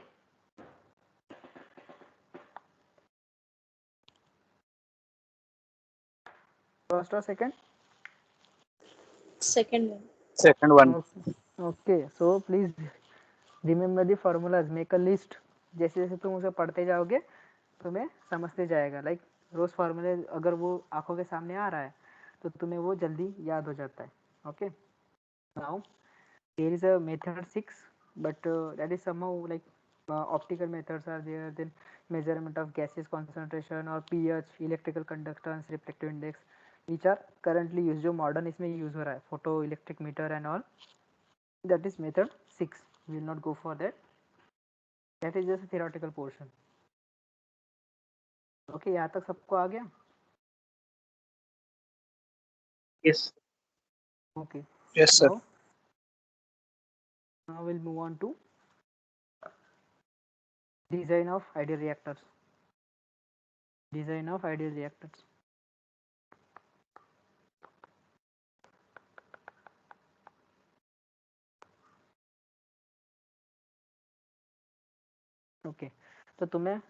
first और second, Second one. Second one. Okay. So please remember the formulas, make a list. जैसे जैसे तुम उसे पढ़ते जाओगे तुम्हें समझते जाएगा. लाइक रोज फार्मूले अगर वो आंखों के सामने आ रहा है तो तुम्हें वो जल्दी याद हो जाता है. Okay, now there is a method 6, but that is somehow like optical methods are there, then measurement of gases concentration or pH, electrical conductance, refractive index, which are currently used, जो मॉडर्न इसमें यूज हो रहा है, photo electric meter and all. That is method 6, we will not go for that. That is just a theoretical portion. Okay, यहाँ तक सबको आ गया. Yes. Okay, Yes, sir. now we'll move on to design of ideal reactors. Design of ideal reactors. Okay तो तुम्हें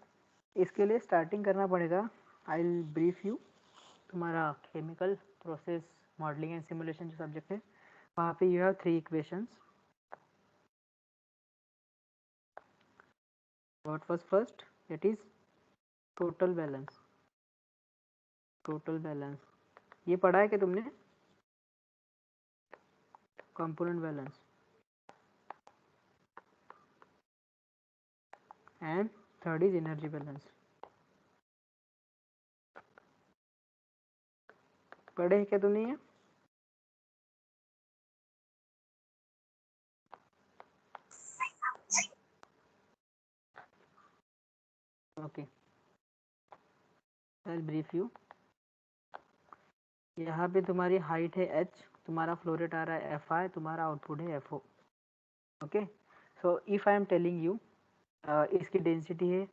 इसके लिए स्टार्टिंग करना पड़ेगा. I will brief you. तुम्हारा chemical process modelling and simulation जो सब्जेक्ट है वहाँ पे you have 3 equations. What was first? It is total balance. Total balance ये पढ़ा है कि तुमने? Component balance and third is energy balance. पढ़े है क्या तुमने ये? Okay I will brief you. यहाँ पे तुम्हारी हाइट है h, तुम्हारा फ्लो रेट आ रहा है fi, तुम्हारा आउटपुट है fo. Okay so if I am telling you इसकी डेंसिटी है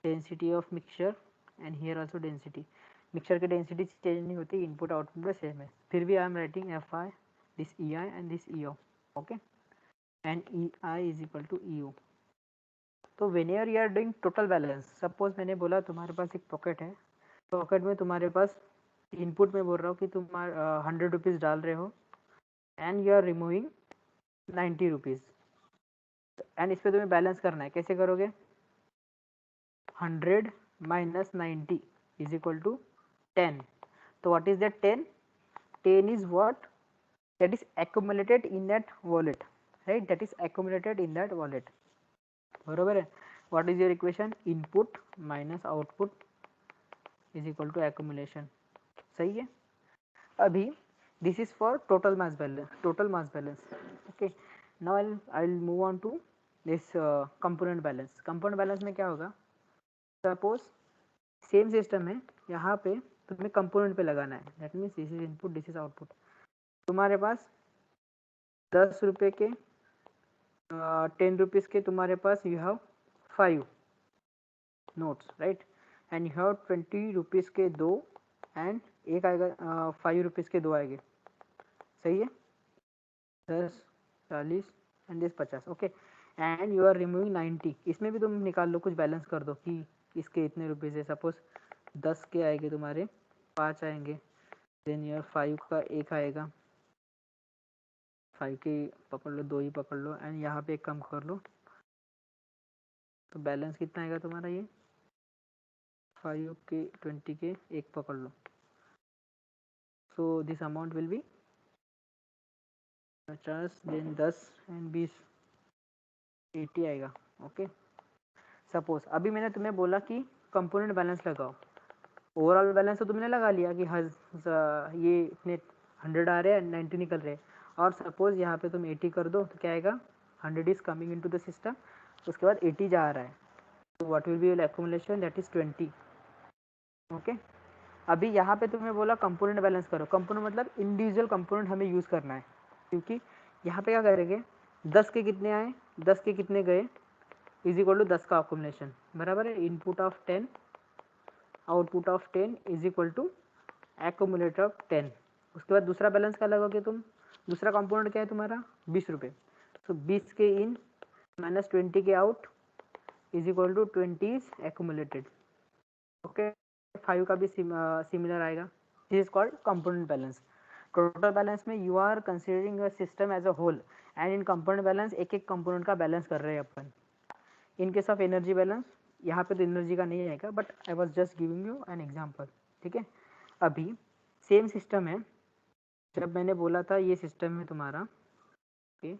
density of mixture and here also density. Mixture की डेंसिटी चेंज नहीं होती, इनपुट आउटपुट में सेम है, फिर भी I am writing fi this ei and this eo. Okay and ei is equal to eo. तो whenever you are doing total balance, suppose मैंने बोला तुम्हारे पास एक पॉकेट है, पॉकेट में तुम्हारे पास इनपुट में बोल रहा हूँ कि तुम 100 रुपीज़ डाल रहे हो and you are removing 90 rupees and इस पर तुम्हें बैलेंस करना है. कैसे करोगे? 100 माइनस 90 इज इक्वल टू 10. तो what is that 10? 10 is what? That is accumulated in that wallet, right? That is accumulated in that wallet. बरोबर है. What is your equation? Input minus output is equal to accumulation. सही है. अभी this is for total mass balance. Total mass balance. Okay. Now I'll move on to this component balance. Component balance में क्या होगा? Suppose सेम सिस्टम है, यहाँ पे तुम्हें कंपोनेंट पे लगाना है. That means this is input, this is output. तुम्हारे पास 10 रुपये के 10 रुपीज़ के तुम्हारे पास you have 5 notes, right? And you have 20 rupees के 2 एंड एक आएगा 5 रुपीज़ के 2 आएंगे. सही है. 10 40 and this 50. Okay and you are removing 90. इसमें भी तुम निकाल लो, कुछ बैलेंस कर दो कि इसके इतने रुपीज़ है. सपोज 10 के आएंगे तुम्हारे 5 आएंगे, देन यार 5 का एक आएगा, 5 के पकड़ लो, 2 ही पकड़ लो एंड यहाँ पे एक कम कर लो. तो बैलेंस कितना आएगा तुम्हारा? ये 5 के 20 के एक पकड़ लो. So this amount will be 50, then 10 and 20 80 आएगा. ओके सपोज अभी मैंने तुम्हें बोला कि कंपोनेंट बैलेंस लगाओ. ओवरऑल बैलेंस तो तुमने लगा लिया कि ये इतने 100 आ रहे हैं 90 निकल रहे हैं. और सपोज यहाँ पे तुम 80 कर दो तो क्या आएगा? 100 is coming into the system, उसके बाद 80 जा रहा है. तो what will be your accumulation? That is 20. Okay अभी यहाँ पे तुम्हें बोला कंपोनेंट बैलेंस करो. कंपोनेंट मतलब इंडिविजुअल कंपोनेंट हमें यूज़ करना है, क्योंकि यहाँ पे क्या करेंगे? 10 के कितने आए, 10 के कितने गए इज इक्वल टू 10 का अकोमुलेशन. बराबर है. Input of 10 output of 10 is equal to accumulator of 10. उसके बाद दूसरा बैलेंस क्या लगोगे तुम? दूसरा कंपोनेंट क्या है तुम्हारा? 20 रुपये. तो 20 के इन माइनस 20 के out is equal to 20 is accumulated. Okay 5 का भी सिमिलर आएगा. This is called component balance. Total balance में you are considering a system as a whole and in component balance एक एक कंपोनेंट का बैलेंस कर रहे हैं अपन. In case of energy balance यहाँ पे तो एनर्जी का नहीं आएगा, but I was just giving you an example. ठीक है. अभी सेम सिस्टम है. जब मैंने बोला था ये सिस्टम है तुम्हारा, okay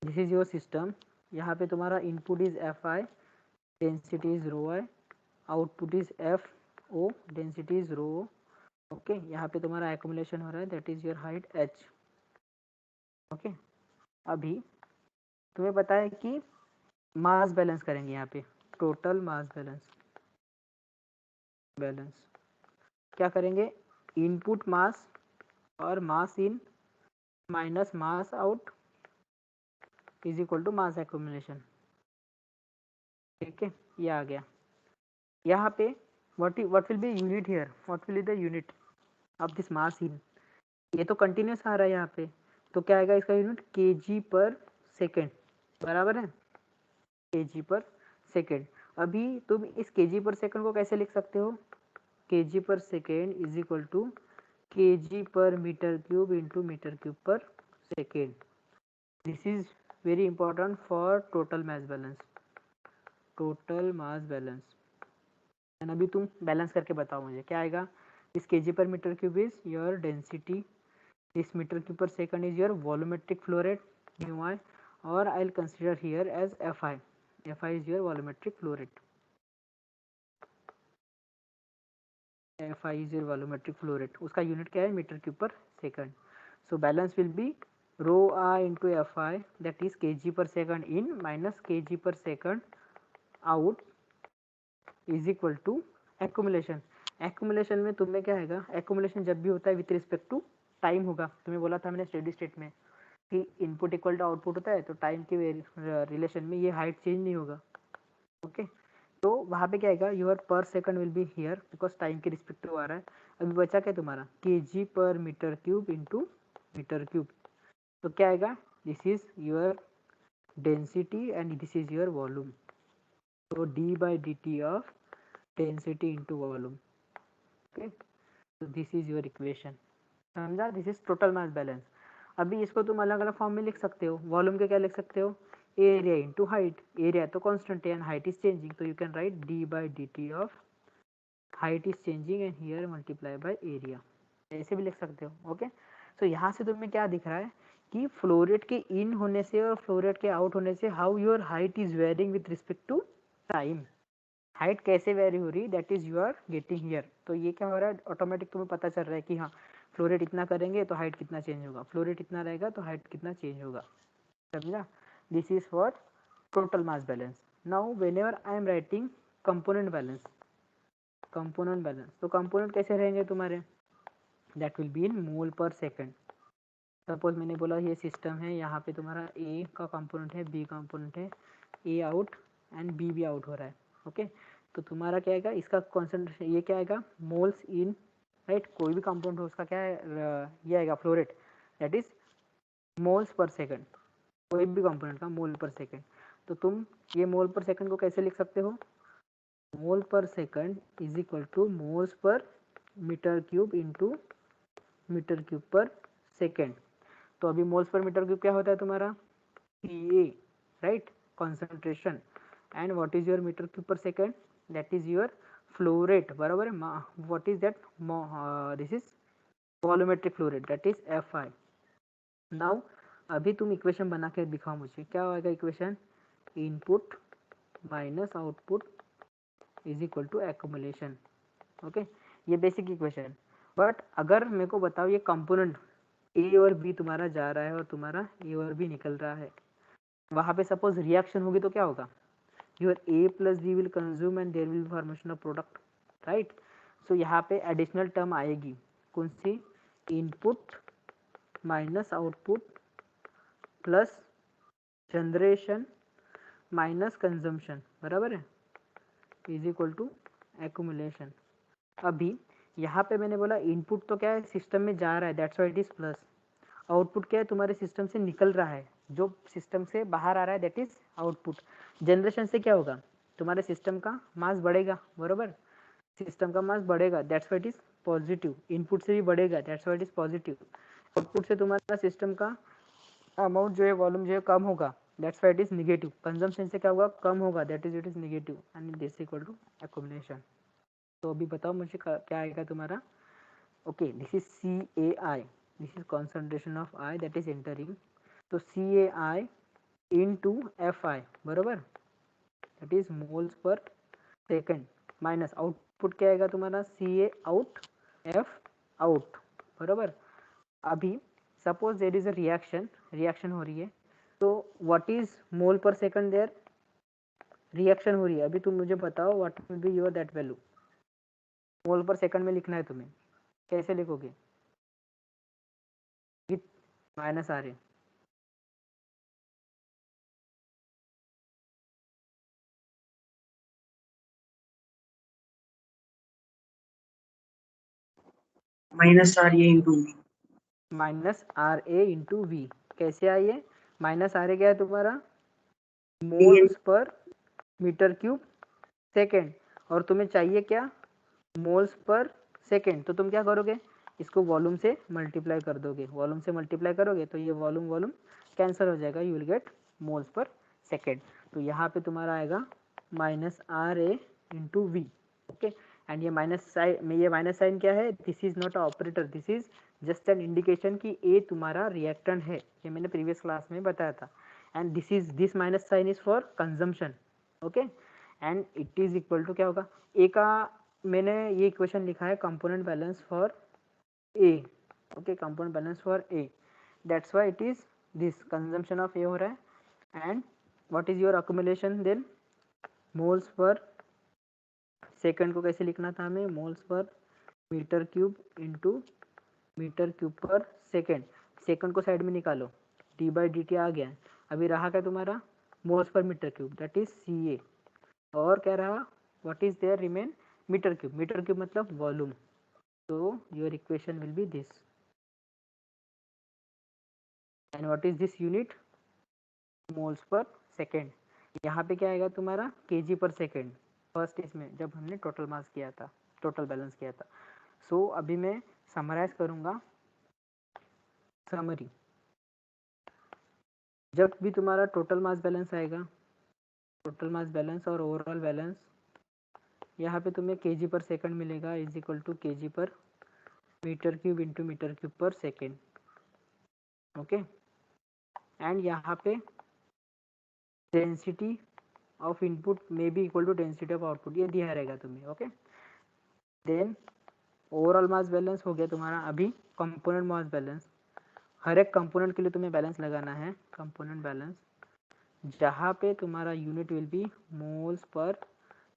this is your system. यहाँ पे तुम्हारा input is fi, density is rho I, output is fo, density is rho o. Okay यहाँ पे तुम्हारा एक्यूमुलेशन हो रहा है, that is your height h. Okay अभी तुम्हें पता है कि मास बैलेंस करेंगे यहाँ पे. टोटल मास बैलेंस क्या करेंगे? इनपुट मास और mass in minus mass out is equal to mass accumulation. ठीक है, ये आ गया। यहाँ पे what will be unit here, what will be the unit of this mass in, ये तो कंटिन्यूस आ रहा है यहाँ पे, तो क्या आएगा इसका यूनिट kg पर सेकेंड, बराबर है, kg पर सेकेंड। अभी तुम इस kg पर सेकेंड को कैसे लिख सकते हो, kg per second is equal to kg पर metre cube into metre cube per second. This is very important for total mass balance, total mass balance. And अभी तुम बैलेंस करके बताओ मुझे क्या आएगा। इस kg पर metre cube is your density, this meter cube per second is your volumetric flow rate μi, or I'll consider here as Fi. Fi is your volumetric flow rate. Fi is your volumetric flow rate. उसका यूनिट क्या है, metre cube per second. So balance will be rho I into Fi, that is kg per second in minus kg per second out is equal to accumulation. Accumulation में तुम्हें क्या आएगा, एक्यूमुलेशन जब भी होता है विथ रिस्पेक्ट टू टाइम होगा। तुम्हें बोला था मैंने स्टेडी स्टेट में कि इनपुट इक्वल टू आउटपुट होता है, तो टाइम के रिलेशन में ये हाइट चेंज नहीं होगा। ओके, तो वहाँ पे क्या आएगा, your per second will be here because time के रिस्पेक्टिव आ रहा है। अभी बचा क्या तुम्हारा, kg पर metre cube into metre cube, तो क्या आएगा, this is your density and this is your volume, तो d by D T of density into volume. Okay, तो दिस इज योर इक्वेशन, समझा, this is total mass balance. अभी इसको तुम अलग अलग फॉर्म में लिख सकते हो। वॉल्यूम के क्या लिख सकते हो, एरिया इंटू हाइट, एरिया तो कांस्टेंट है एंड हाइट इज चेंजिंग, तो you can right D by D T of height is changing and here multiply by area, ऐसे भी लिख सकते हो। ओके, सो यहाँ से तुम्हें क्या दिख रहा है कि फ्लो रेट के इन होने से और फ्लो रेट के आउट होने से how your height is varying with respect to time, height कैसे वेरी हो रही, that is you are getting here. तो ये क्या हो रहा है, ऑटोमेटिक तुम्हें पता चल रहा है कि हाँ फ्लो रेट इतना करेंगे तो हाइट कितना चेंज होगा, फ्लो रेट इतना रहेगा तो हाइट कितना चेंज होगा, समझा। This is for total mass balance. Now when ever I am writing component balance, component balance, तो कंपोनेंट कैसे रहेंगे तुम्हारे, दैट विल बी इन मोल पर सेकेंड। सपोज मैंने बोला ये सिस्टम है, यहाँ पे तुम्हारा ए का कंपोनेंट है, बी कंपोनेंट है, ए आउट एंड बी भी आउट हो रहा है। ओके, तो तुम्हारा क्या आएगा, इसका कॉन्सेंट्रेशन ये क्या आएगा, मोल्स इन, राइट, कोई भी कंपाउंड हो उसका क्या है, ये आएगा flow rate, that is moles per second, कोई भी कंपोनेंट का मोल पर सेकंड। तो तुम ये मोल पर सेकंड को कैसे लिख सकते हो, mole per second is equal to moles per metre cube into metre cube per second. तो अभी मोल्स पर मीटर क्यूब क्या होता है तुम्हारा, CA, right, concentration, and what is your metre cube per second, that is your flow rate, बराबर है, what is that, this is volumetric flow rate, that is Fi। Now अभी तुम इक्वेशन बना के दिखाओ मुझे, क्या होगा equation, input minus output is equal to accumulation. Okay, ये बेसिक इक्वेशन। बट अगर मेरे को बताओ ये कंपोनेंट ए और बी तुम्हारा जा रहा है और तुम्हारा ए और बी निकल रहा है, वहाँ पे सपोज रिएक्शन होगी तो क्या होगा, your A plus B will consume and there will formation of product, right. So यहाँ पे एडिशनल टर्म आएगी, कौन सी, input minus output plus generation minus consumption, बराबर है, इज इक्वल टू एक्यूमुलेशन। अभी यहाँ पे मैंने बोला इनपुट तो क्या है, सिस्टम में जा रहा है, that's why it is plus, output क्या है, तुम्हारे सिस्टम से निकल रहा है, जो सिस्टम से बाहर आ रहा है दैट इज आउटपुट। जनरेशन से क्या होगा, तुम्हारे सिस्टम का मास बढ़ेगा, बरोबर, सिस्टम का मास बढ़ेगा, that's why it is positive, input से भी बढ़ेगा, that's why it is positive. Output से तुम्हारा सिस्टम का अमाउंट जो है, वॉल्यूम जो है कम होगा, that's why it is negative. Consumption से क्या होगा, कम होगा, that is it is negative, and this equal to accumulation. तो अभी बताओ मुझे क्या आएगा तुम्हारा, okay, this is CAI, this is concentration of I that is entering, so CAI into FI, बराबर, that is moles per second, minus output क्या आएगा तुम्हारा, CA out F out, बराबर। अभी suppose there is a reaction हो रही है, तो what is mole per second, their reaction हो रही है, अभी तुम मुझे बताओ what will be your that value, mole per second में लिखना है तुम्हें, कैसे लिखोगे, विथ माइनस आ रहे, minus RA into V. Minus R A into V. कैसे आई है? माइनस आर ए क्या है तुम्हारा? P moles per metre cube second, और तुम्हें चाहिए क्या? Moles per second. तो तुम क्या करोगे? इसको वॉल्यूम से मल्टीप्लाई कर दोगे। वॉल्यूम से मल्टीप्लाई करोगे तो ये वॉल्यूम वॉल्यूम कैंसिल हो जाएगा, you will get moles per second. तो यहाँ पे तुम्हारा आएगा minus R A into V. Okay, and ये माइनस साइन क्या है? This is not a operator, this is just an indication कि ए तुम्हारा रिएक्टेंट है। ये मैंने प्रीवियस क्लास में बताया था। And this minus sign is for consumption. Okay, and it is equal to क्या होगा? ए का मैंने ये इक्वेशन लिखा है component balance for A. Okay, component balance for A, that's why it is this consumption of A हो रहा है। And what is your accumulation then? Moles per second को कैसे लिखना था हमें? Moles per metre cube into metre cube per second. Second को साइड में निकालो, डी बाई डी टी आ गया। अभी रहा क्या तुम्हारा? Moles per metre cube, that is C A. और क्या रहा? What is there remain? Metre cube. Metre cube मतलब वॉल्यूम। तो your equation will be this. And what is this unit? Moles per second. यहाँ पे क्या आएगा तुम्हारा? केजी पर सेकेंड। फर्स्ट इसमें जब हमने टोटल मास किया था, टोटल बैलेंस किया था। सो अभी मैं समराइज करूँगा। समरी, जब भी तुम्हारा टोटल मास बैलेंस आएगा, टोटल मास बैलेंस और ओवरऑल बैलेंस, यहाँ पे तुम्हें केजी पर सेकंड मिलेगा is equal to KG per metre cube into metre cube per second. Okay, and यहाँ पे density of input may be equal to density of output, ये दिया रहेगा तुम्हें। Okay, then overall mass balance हो गया तुम्हारा। अभी कंपोनेंट मास बैलेंस, हर एक कंपोनेंट के लिए तुम्हें बैलेंस लगाना है। कंपोनेंट बैलेंस जहाँ पे तुम्हारा unit will be moles per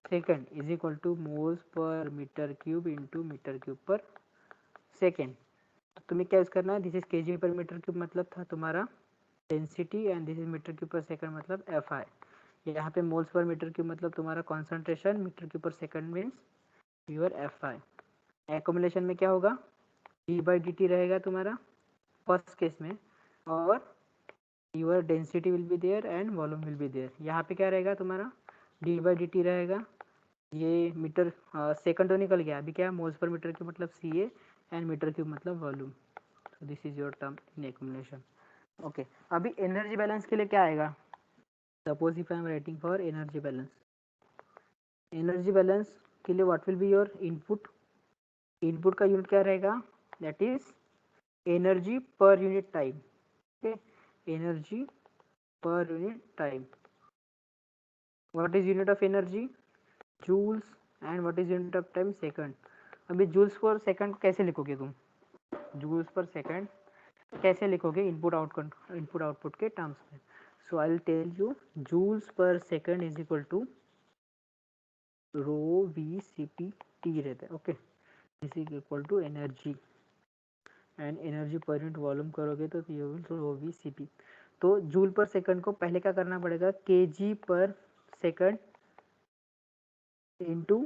second is equal to moles per metre cube into metre cube per second. तो तुम्हें क्या यूज करना है? This is KG per metre cube मतलब था तुम्हारा density, and this is metre cube per second मतलब एफ आई। यहाँ पे मोल्स पर मीटर क्यूब मतलब तुम्हारा concentration, metre cube per second means your F I. Accumulation में क्या होगा? डी बाई डी टी रहेगा तुम्हारा फर्स्ट केस में, और your density will be there and volume will be there. यहाँ पे क्या रहेगा तुम्हारा? डी बाई डी टी रहेगा। ये मीटर सेकंड तो निकल गया। अभी क्या है? मोल्स पर मीटर क्यूब मतलब C A, and metre cube मतलब volume. So this is your term in accumulation. Okay, अभी एनर्जी बैलेंस के लिए क्या आएगा? Suppose if I am writing for energy balance, energy balance के लिए what will be your input? Input का यूनिट क्या रहेगा? That is energy per unit time. Okay, energy per unit time. What is unit of energy? Joules. And what is unit of time? Second. अभी जूल्स पर सेकंड कैसे लिखोगे तुम? जूल्स पर सेकंड कैसे लिखोगे इनपुट आउटपुट के टर्म्स में? So I will tell you, joules per second is equal to rho V C P T रहता है। Okay, this is equal to energy, and energy per unit volume करोगे तो ये will rho V C P. तो जूल पर सेकंड को पहले क्या करना पड़ेगा? K G per second into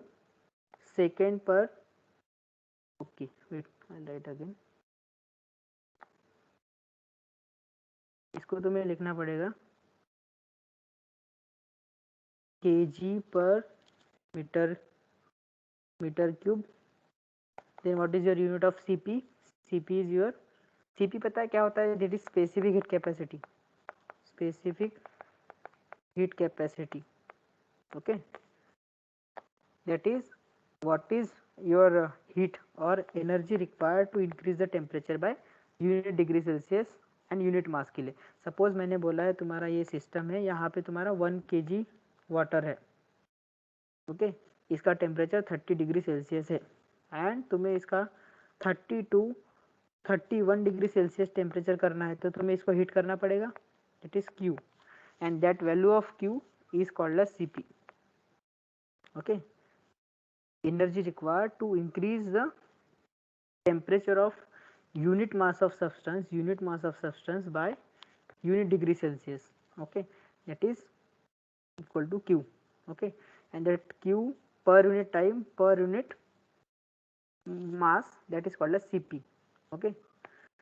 second per, okay wait I write again, इसको तुम्हें लिखना पड़ेगा KG per metre metre cube. Then what is your unit of CP? CP is your, CP पता है क्या होता है? That is specific heat capacity, specific heat capacity. Okay, that is what is your heat or energy required to increase the temperature by unit degree Celsius and unit mass के लिए। सपोज मैंने बोला है तुम्हारा ये सिस्टम है, यहाँ पे तुम्हारा 1 kg वाटर है। ओके, इसका टेम्परेचर 30 डिग्री सेल्सियस है, एंड तुम्हें इसका 30 to 31 डिग्री सेल्सियस टेम्परेचर करना है, तो तुम्हें इसको हीट करना पड़ेगा। It is Q, and that value of Q is called as Cp. Okay, energy required to increase the temperature of unit mass of substance by unit degree Celsius. Okay, that is equal to Q. Okay, and that Q per unit time per unit mass, that is called as Cp. Okay,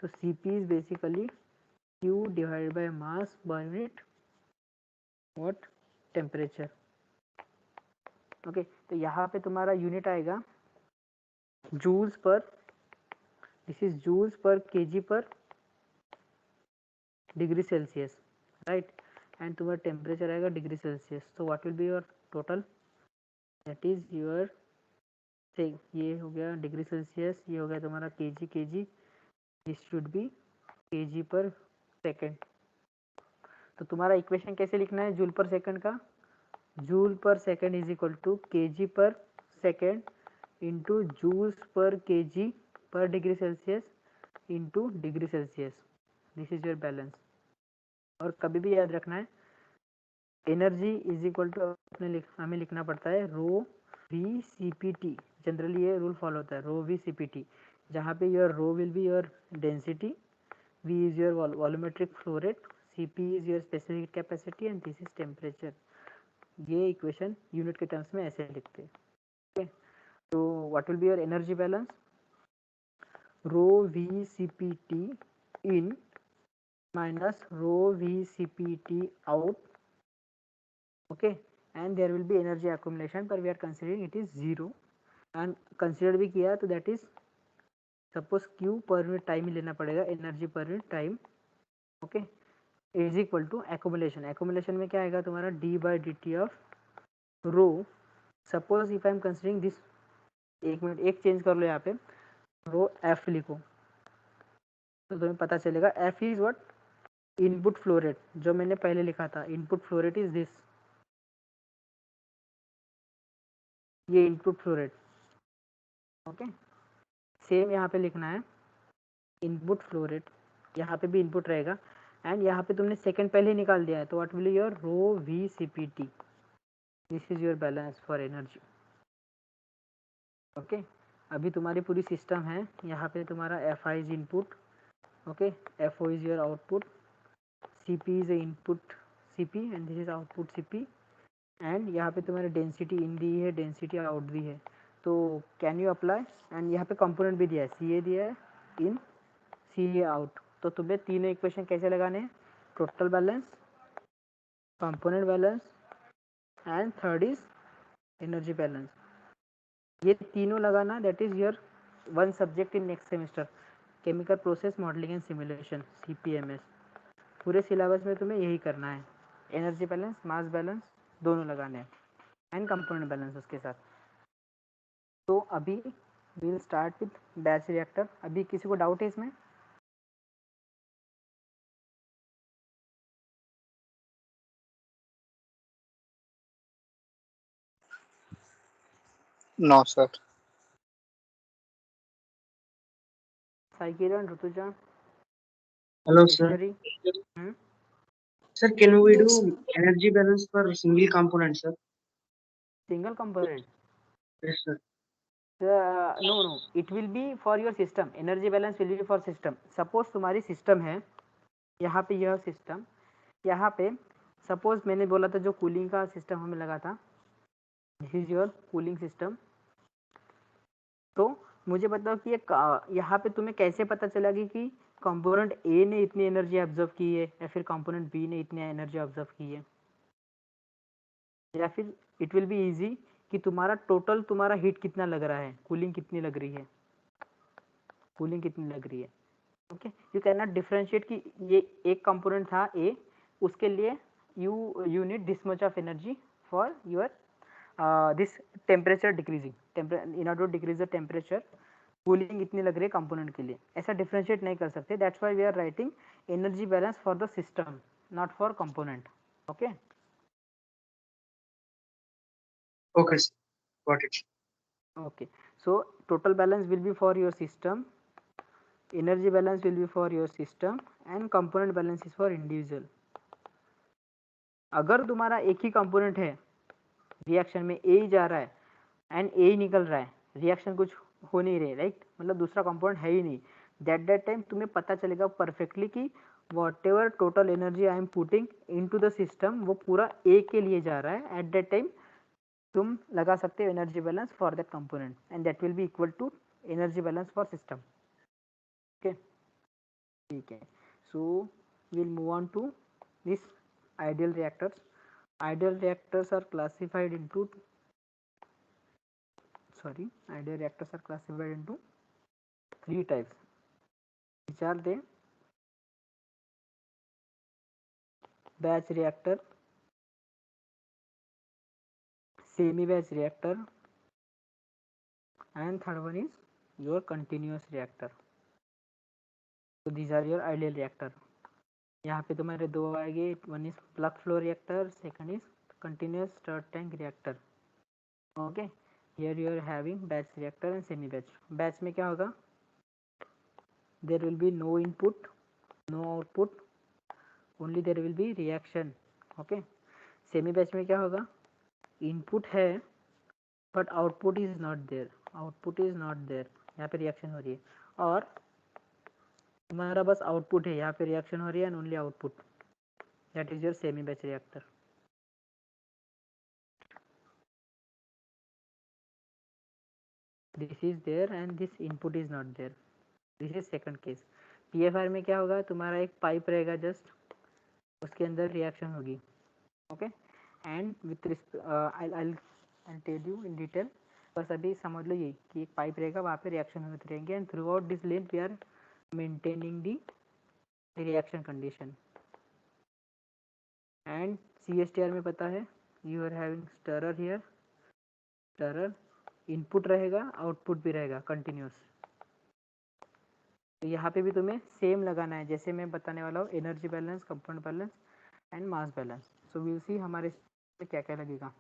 so Cp is basically Q divided by mass per unit what temperature. Okay, तो यहाँ पे तुम्हारा यूनिट आएगा joules per, this is joules per KG per degree Celsius, right, and तुम्हारा टेम्परेचर आएगा डिग्री सेल्सियस. तो what will be your total, that is your से ये हो गया डिग्री सेल्सियस, ये हो गया तुम्हारा KG, this should be KG पर सेकेंड. तो तुम्हारा इक्वेशन कैसे लिखना है जूल पर सेकंड का, joule per second is equal to KG per second into joules per KG per degree Celsius into degree Celsius. This is your balance. और कभी भी याद रखना है एनर्जी इज इक्वल टू हमें लिखना पड़ता है rho V C P T. Generally ये रूल फॉलो होता है rho V C P T, जहाँ पे your rho will be your density, V is your volumetric flow rate, C P is your specific capacity and this is temperature. ये इक्वेशन यूनिट के टर्म्स में ऐसे लिखते हैं. ओके, तो what will be your energy balance, rho V C P T in minus rho v cpt out. Okay, and there will be energy accumulation, but we are considering it is 0 and considered भी किया तो that is suppose q per unit time ही लेना पड़ेगा, energy per unit time. Okay, is equal to accumulation. accumulation में क्या आएगा तुम्हारा d by dt of rho. suppose if I am considering this, एक मिनट एक चेंज कर लो यहाँ पे, रो f लिखो तो तुम्हें पता चलेगा f is what input flow rate, जो मैंने पहले लिखा था input flow rate is this, ये input flow rate. Okay, same यहाँ पे लिखना है इनपुट फ्लो रेट, यहाँ पे भी इनपुट रहेगा एंड यहाँ पे तुमने सेकंड पहले ही निकाल दिया है तो what will your rho V C P T. This is your balance for energy. Okay, अभी तुम्हारी पूरी सिस्टम है, यहाँ पे तुम्हारा F I is input, okay, F O is your output, Cp is the input Cp and this is output Cp and यहाँ पे तुम्हारा डेंसिटी इन दी है, डेंसिटी आउट दी है. तो कैन यू अप्लाई, एंड यहाँ पे कंपोनेंट भी दिया है, सी ए दिया है इन सी ए आउट. तो तुम्हें तीनों इक्वेशन कैसे लगाने हैं, total balance, component balance and third is energy balance. ये तीनों लगाना, that is your one subject in next semester, chemical process modelling and simulation CPMS. पूरे सिलेबस में तुम्हें यही करना है, एनर्जी बैलेंस, मास बैलेंस दोनों लगाने हैं एंड कंपोनेंट बैलेंस उसके साथ. तो अभी will start with batch reactor. अभी किसी को डाउट है इसमें? No sir. Sai Kiran, Rutuja, Hello, sir. Ishwari? Sir, can we do energy balance for single component, sir? Single component? Yes, sir. No, it will be for your system. Energy balance will be for system. Suppose तुम्हारी सिस्टम है, यहाँ पे यह सिस्टम, यहाँ पे सपोज मैंने बोला था जो कूलिंग का सिस्टम हमें लगा था, this is your cooling system. तो मुझे बताओ कि ये यहाँ पे तुम्हें कैसे पता चला कि कंपोनेंट ए ने इतनी एनर्जी ऑब्जर्व की है या फिर कंपोनेंट बी ने इतनी एनर्जी ऑब्जर्व की है, या फिर इट विल बी इजी कि तुम्हारा टोटल तुम्हारा हीट कितना लग रहा है, कूलिंग कितनी लग रही है, कूलिंग कितनी लग रही है. Okay, you can not differentiate कि ये एक कंपोनेंट था ए, उसके लिए you need this much of energy for your this temperature decreasing, in order to decrease the temperature, cooling इतनी लग रही है कंपोनेंट के लिए, ऐसा डिफरेंशिएट नहीं कर सकते. That's why we are writing energy balance for the system, not for component. Okay, Okay, sir. Got it. okay, so total balance will be for your system, energy balance will be for your system and component balance is for individual. अगर तुम्हारा एक ही कंपोनेंट है, रिएक्शन में ए ही जा रहा है एंड ए ही निकल रहा है, रिएक्शन कुछ हो नहीं रही, राइट, मतलब दूसरा कंपोनेंट है ही नहीं, दैट टाइम तुम्हें पता चलेगा परफेक्टली कि what ever total energy I am putting into the system वो पूरा ए के लिए जा रहा है. एट दैट टाइम तुम लगा सकते हो energy balance for that component and that will be equal to energy balance for system. Okay, ठीक है. सो we'll move on to this ideal reactors. Ideal reactors are classified into three types. Which are they? Batch reactor, semi batch reactor, and third one is your continuous reactor. So these are your ideal reactor. यहाँ पे तुम्हारे दो आएंगे, one is plug flow reactor, second is continuous stirred tank reactor. Okay, here you are having batch reactor and semi batch. Batch में क्या होगा? There will be no input, no output, only there will be reaction. Okay, semi batch में क्या होगा? इनपुट है but output is not there, यहाँ पे रिएक्शन हो रही है. और तुम्हारा बस आउटपुट है, यहाँ पे रिएक्शन हो रही है and only output. That is your semi batch reactor. This is there and this input is not there. This is second case. PFR में क्या होगा? तुम्हारा एक पाइप रहेगा जस्ट, उसके अंदर रिएक्शन होगी. Okay, and with I tell you in detail. बस अभी समझ लो यही कि एक पाइप रहेगा, वहाँ पे रिएक्शन होते रहेंगे and throughout this length we are maintaining the reaction condition. And CSTR में पता है, you are having stirrer here. Stirrer input रहेगा, आउटपुट भी रहेगा कंटिन्यूस. तो यहाँ पे भी तुम्हें सेम लगाना है जैसे मैं बताने वाला हूँ, energy balance, compound balance and mass balance. So will see हमारे इसमें क्या क्या लगेगा.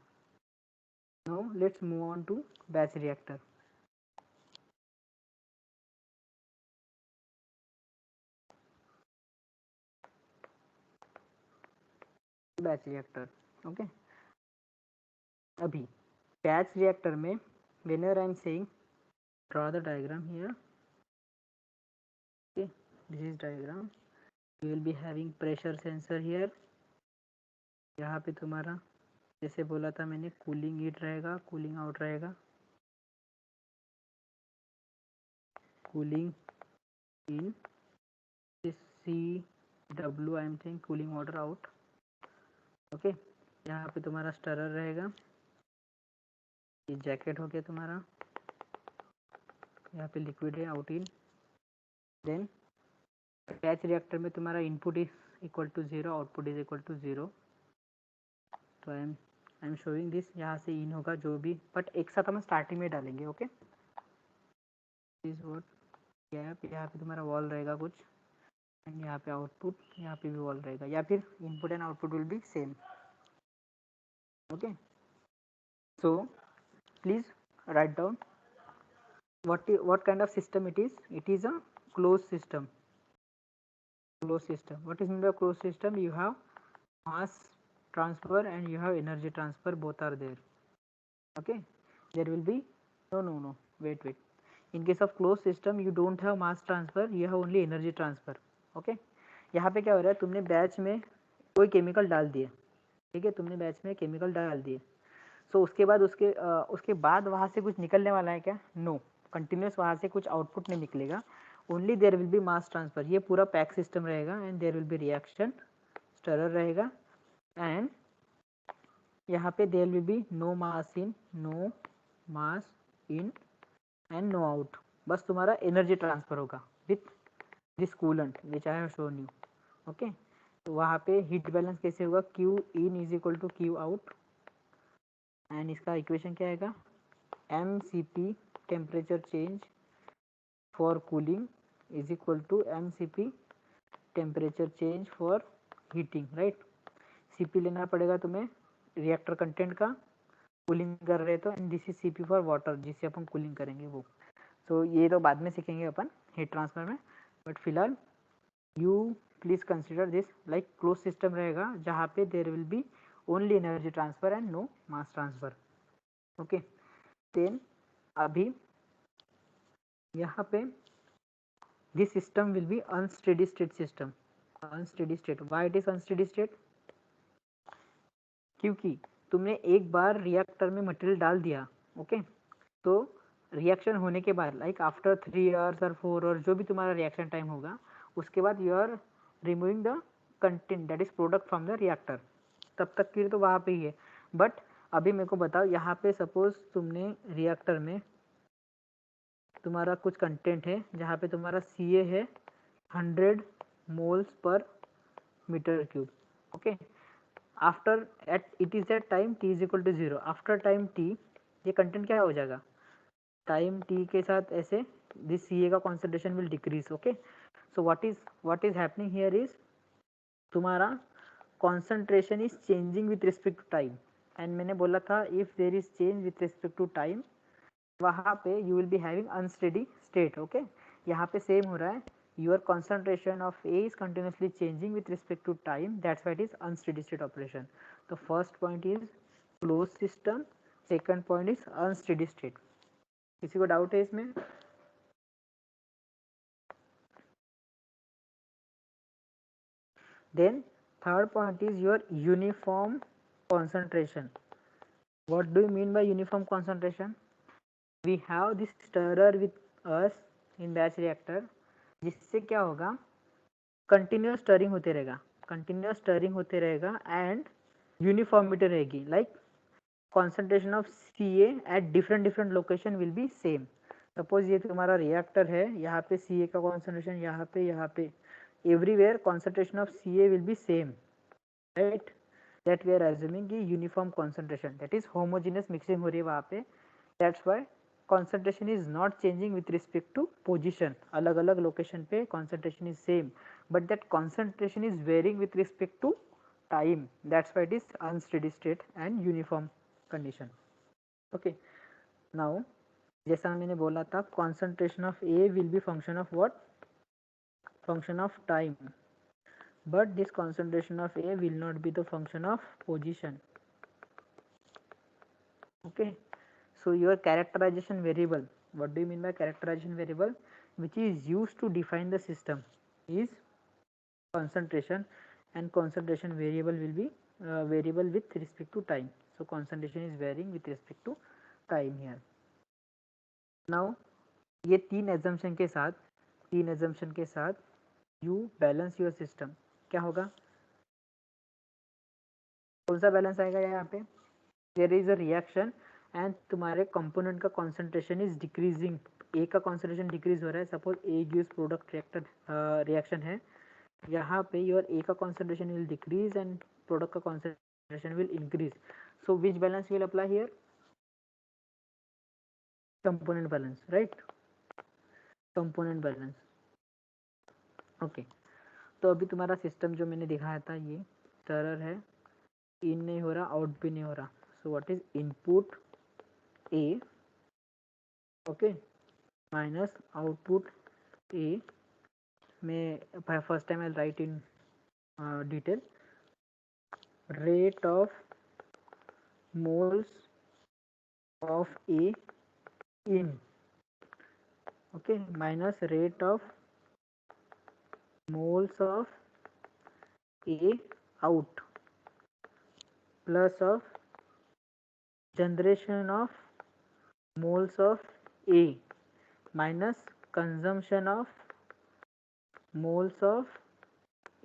Now let's move on to batch reactor. Batch reactor. Okay, अभी बैच रिएक्टर में whenever I am saying draw the diagram here. Okay, this is diagram. We will be having pressure sensor here. यहाँ पे तुम्हारा जैसे बोला था मैंने, कूलिंग हीट रहेगा, कूलिंग आउट रहेगा. Cooling in CW I am saying cooling water out. Okay, यहाँ पे तुम्हारा स्टरर रहेगा. ये जैकेट हो गया तुम्हारा. यहाँ पे लिक्विड है, out in. Then batch reactor में तुम्हारा input is equal to 0, output is equal to 0. तो आई एम शोइंग दिस. यहाँ से इन होगा जो भी, बट एक साथ हम स्टार्टिंग में डालेंगे. Okay, is what gap. यहाँ पे तुम्हारा वॉल रहेगा कुछ, एंड यहाँ पे आउटपुट, यहाँ पे भी वॉल रहेगा, या फिर input and output will be same. Okay, so please write down what kind of system it is. It is a closed system. What is meant by closed system? You have mass transfer and you have energy transfer, both are there. Okay, there will be no wait. In case of closed system you don't have mass transfer, you have only energy transfer. Okay, यहाँ पे क्या हो रहा है, तुमने बैच में कोई केमिकल डाल दिए. ठीक है, तुमने बैच में केमिकल डाल दिए. सो उसके बाद वहाँ से कुछ निकलने वाला है क्या? नो, कंटिन्यूस वहाँ से कुछ आउटपुट नहीं निकलेगा. Only there will be mass transfer. ये पूरा पैक सिस्टम रहेगा and there will be reaction, stirrer रहेगा, एंड यहाँ पे there will be no mass in and no out. बस तुम्हारा एनर्जी ट्रांसफर होगा with this coolant which I have shown you. Okay, तो वहाँ पे हीट बैलेंस कैसे होगा? Q in is equal to Q out. And इसका इक्वेशन क्या आएगा? mCp temperature change for cooling is equal to mCp temperature change for heating. Right, Cp लेना पड़ेगा तुम्हें रिएक्टर कंटेंट का, कूलिंग कर रहे तो, and this is Cp for water जिससे अपन कूलिंग करेंगे वो. सो ये तो बाद में सीखेंगे अपन हीट ट्रांसफर में, बट फिलहाल you please consider this like close system रहेगा जहाँ पे there will be only energy transfer and no mass transfer. Okay, then अभी यहाँ पे this system will be unsteady state system. Unsteady state, why it is unsteady state? क्योंकि तुमने एक बार रिएक्टर में मटेरियल डाल दिया. ओके, तो रिएक्शन होने के बाद लाइक आफ्टर 3 आवर्स और 4 आवर्स जो भी तुम्हारा रिएक्शन टाइम होगा, उसके बाद you are removing the content that is product from the reactor, तब तक के लिए तो वहाँ पे ही है। बट अभी मेरे को बताओ, यहाँ पे सपोज तुमने रिएक्टर में तुम्हारा कुछ कंटेंट है जहाँ पे तुम्हारा CA है 100 moles per metre cube, okay. After at it is at time t is equal to 0, after time t ये कंटेंट क्या हो जाएगा, टाइम t के साथ ऐसे दिस CA का concentration will decrease, okay. So what is happening here is तुम्हारा concentration is changing with respect to time, and मैंने बोला था if there is change with respect to time वहाँ पे you will be having unsteady state, okay. यहाँ पे सेम हो रहा है, your concentration of A is continuously changing with respect to time, that's why it is unsteady state operation. तो first point is close system, second point is unsteady state. किसी को डाउट है इसमें? Then third point is your uniform concentration. What do you mean by uniform concentration? We have this stirrer with us in batch reactor, जिससे क्या होगा, कंटिन्यूस स्टरिंग होते रहेगा, कंटिन्यूस स्टरिंग होते रहेगा एंड यूनिफॉर्मिटी रहेगी, like concentration of CA at different location will be same. Suppose ये तुम्हारा रिएक्टर है, यहाँ पे CA का कॉन्सेंट्रेशन यहाँ पे everywhere concentration of CA will be same, right? That we are assuming कि uniform concentration, that is homogeneous mixing हो रही है वहाँ पे, that's why concentration is not changing with respect to position, अलग अलग location पे concentration is same, but that concentration is varying with respect to time, that's why it is unsteady state and uniform condition, okay. Now जैसा मैंने बोला था concentration of A will be function of what? Function of time, but this concentration of A will not be the function of position, okay. So your characterization variable, what do you mean by characterization variable? Which is used to define the system is concentration, and concentration variable will be variable with respect to time, so concentration is varying with respect to time here. Now ये तीन assumption के साथ you balance your system, क्या होगा, कौन सा बैलेंस आएगा यहाँ पे, there is a reaction and तुम्हारे कंपोनेंट का कॉन्सेंट्रेशन इज डिक्रीजिंग, ए का कॉन्सेंट्रेशन डिक्रीज हो रहा है, suppose A gives product reactor reaction है, यहाँ पे योर ए का concentration will decrease and product का concentration will increase, so which balance will apply here, component balance, right, component balance, okay. तो अभी तुम्हारा सिस्टम जो मैंने दिखाया था ये सरल है, इन नहीं हो रहा, आउट भी नहीं हो रहा, सो what is input A, okay, minus output A, may first time I'll write in detail, rate of moles of A in, okay, minus rate of moles of A out, plus of generation of moles of A minus consumption of moles of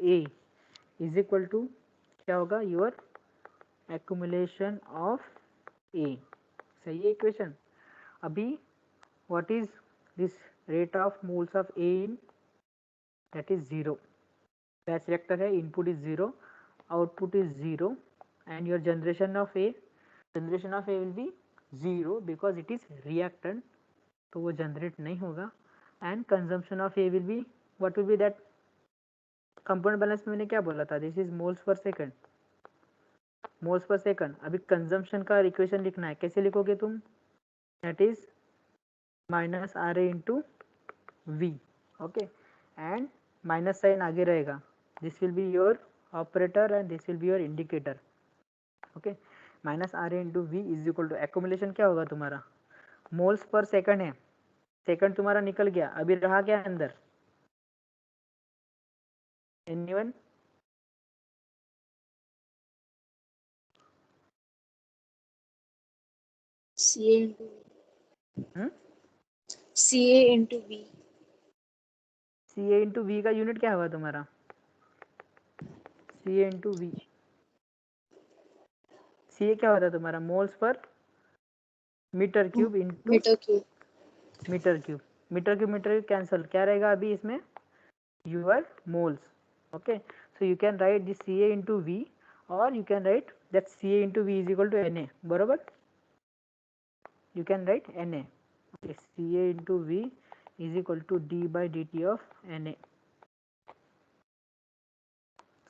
A is equal to क्या होगा, your accumulation of A, सही है इक्वेशन। अभी what is this rate of moles of A in, that is 0, batch reactor है, input is 0, output is 0 and your generation of A will be 0 because it is reactant, तो वो जनरेट नहीं होगा, and consumption of A will be, what will be that, component balance में मैंने क्या बोला था, this is moles per second, moles per second. अभी कंजम्पशन का इक्वेशन लिखना है, कैसे लिखोगे तुम, that is minus R A into V, okay, and minus sign आगे रहेगा, this will be your operator and this will be your indicator, okay. Minus R A into V is equal to accumulation क्या होगा तुम्हारा, मोल्स पर सेकंड है, सेकंड तुम्हारा निकल गया, अभी रहा क्या अंदर, anyone, CA into hmm, CA into V. C A into V का यूनिट क्या हुआ तुम्हारा? सी ए इंटू वी, सी ए क्या होता है तुम्हारा? Moles per metre cube into Meter cube. Metre cube. Metre cube cancel, क्या रहेगा अभी इसमें? Your moles. Okay, so you can write this C A into V, और you can write that C A into V is equal to N A, बरोबर? You can write Na. Okay, Ca into V is equal to d by dt of Na.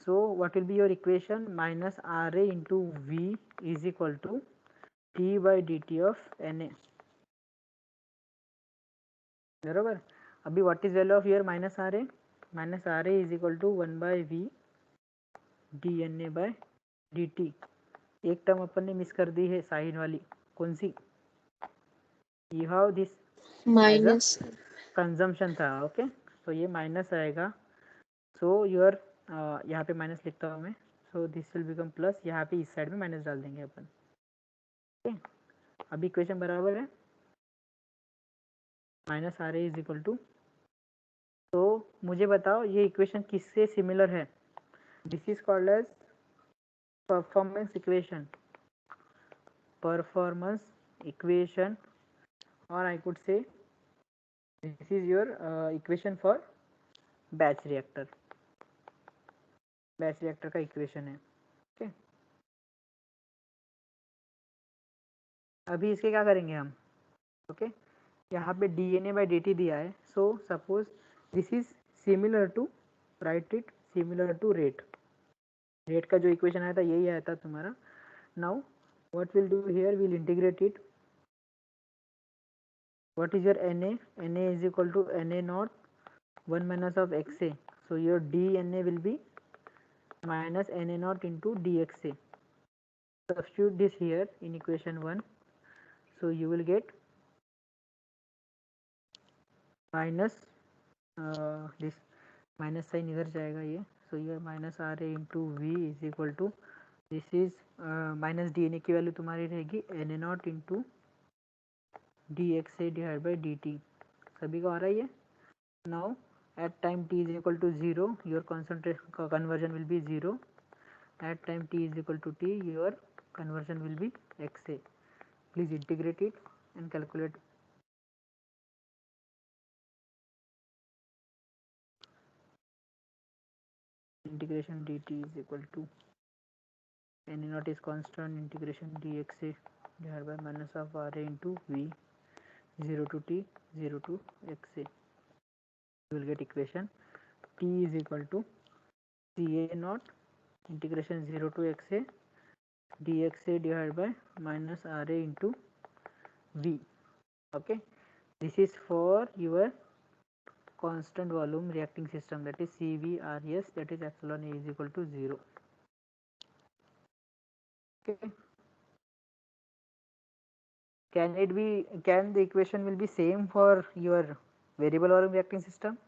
So what will be your equation? Minus Ra into V is equal to d by dt of Na. बराबर? अभी what is value of your minus Ra? Minus Ra is equal to 1 by V dNA by dt. एक टर्म अपन ने मिस कर दी है साइन वाली, कौन सी? You have this Minus. Consumption था। ओके, तो ये माइनस आएगा। सो योर यहाँ पे माइनस लिखता हूँ मैं, so this will become plus, यहाँ पे इस साइड में माइनस डाल देंगे अपन। ओके, अभी इक्वेशन बराबर है, minus R A is equal to. तो मुझे बताओ ये इक्वेशन किससे सिमिलर है? This is called as performance equation, performance equation, और I could say this is your equation for batch reactor. Batch reactor का इक्वेशन है। ओके, अभी इसके क्या करेंगे हम? ओके, यहाँ पे dNA by dt दिया है, so suppose this is similar to, right it similar to rate. Rate का जो इक्वेशन आया था यही आया था तुम्हारा। Now what will do here, will integrate it. What is your Na? Na is equal to Na naught 1 minus of xa, so your dNA will be minus Na naught into dxa. Substitute this here in equation 1, so you will get minus this minus sign इधर जाएगा ये, सो ये minus R A into V is equal to, this is minus D N A की वैल्यू तुम्हारी रहेगी N A naught into D X A divide by D T. सभी को आ रहा है ये? Now at time T is equal to 0 your concentration conversion will be 0, at time T is equal to T your conversion will B X A. Please integrate it and calculate. Integration dt is equal to n naught is constant, integration dxa divided by minus of ra into v 0 to t 0 to xa. You will get equation t is equal to ca naught integration 0 to xa dxa divided by minus ra into v. Okay, this is for your constant volume reacting system, that is CVRS, that is epsilon A is equal to 0. Okay, can the equation will be same for your variable volume reacting system?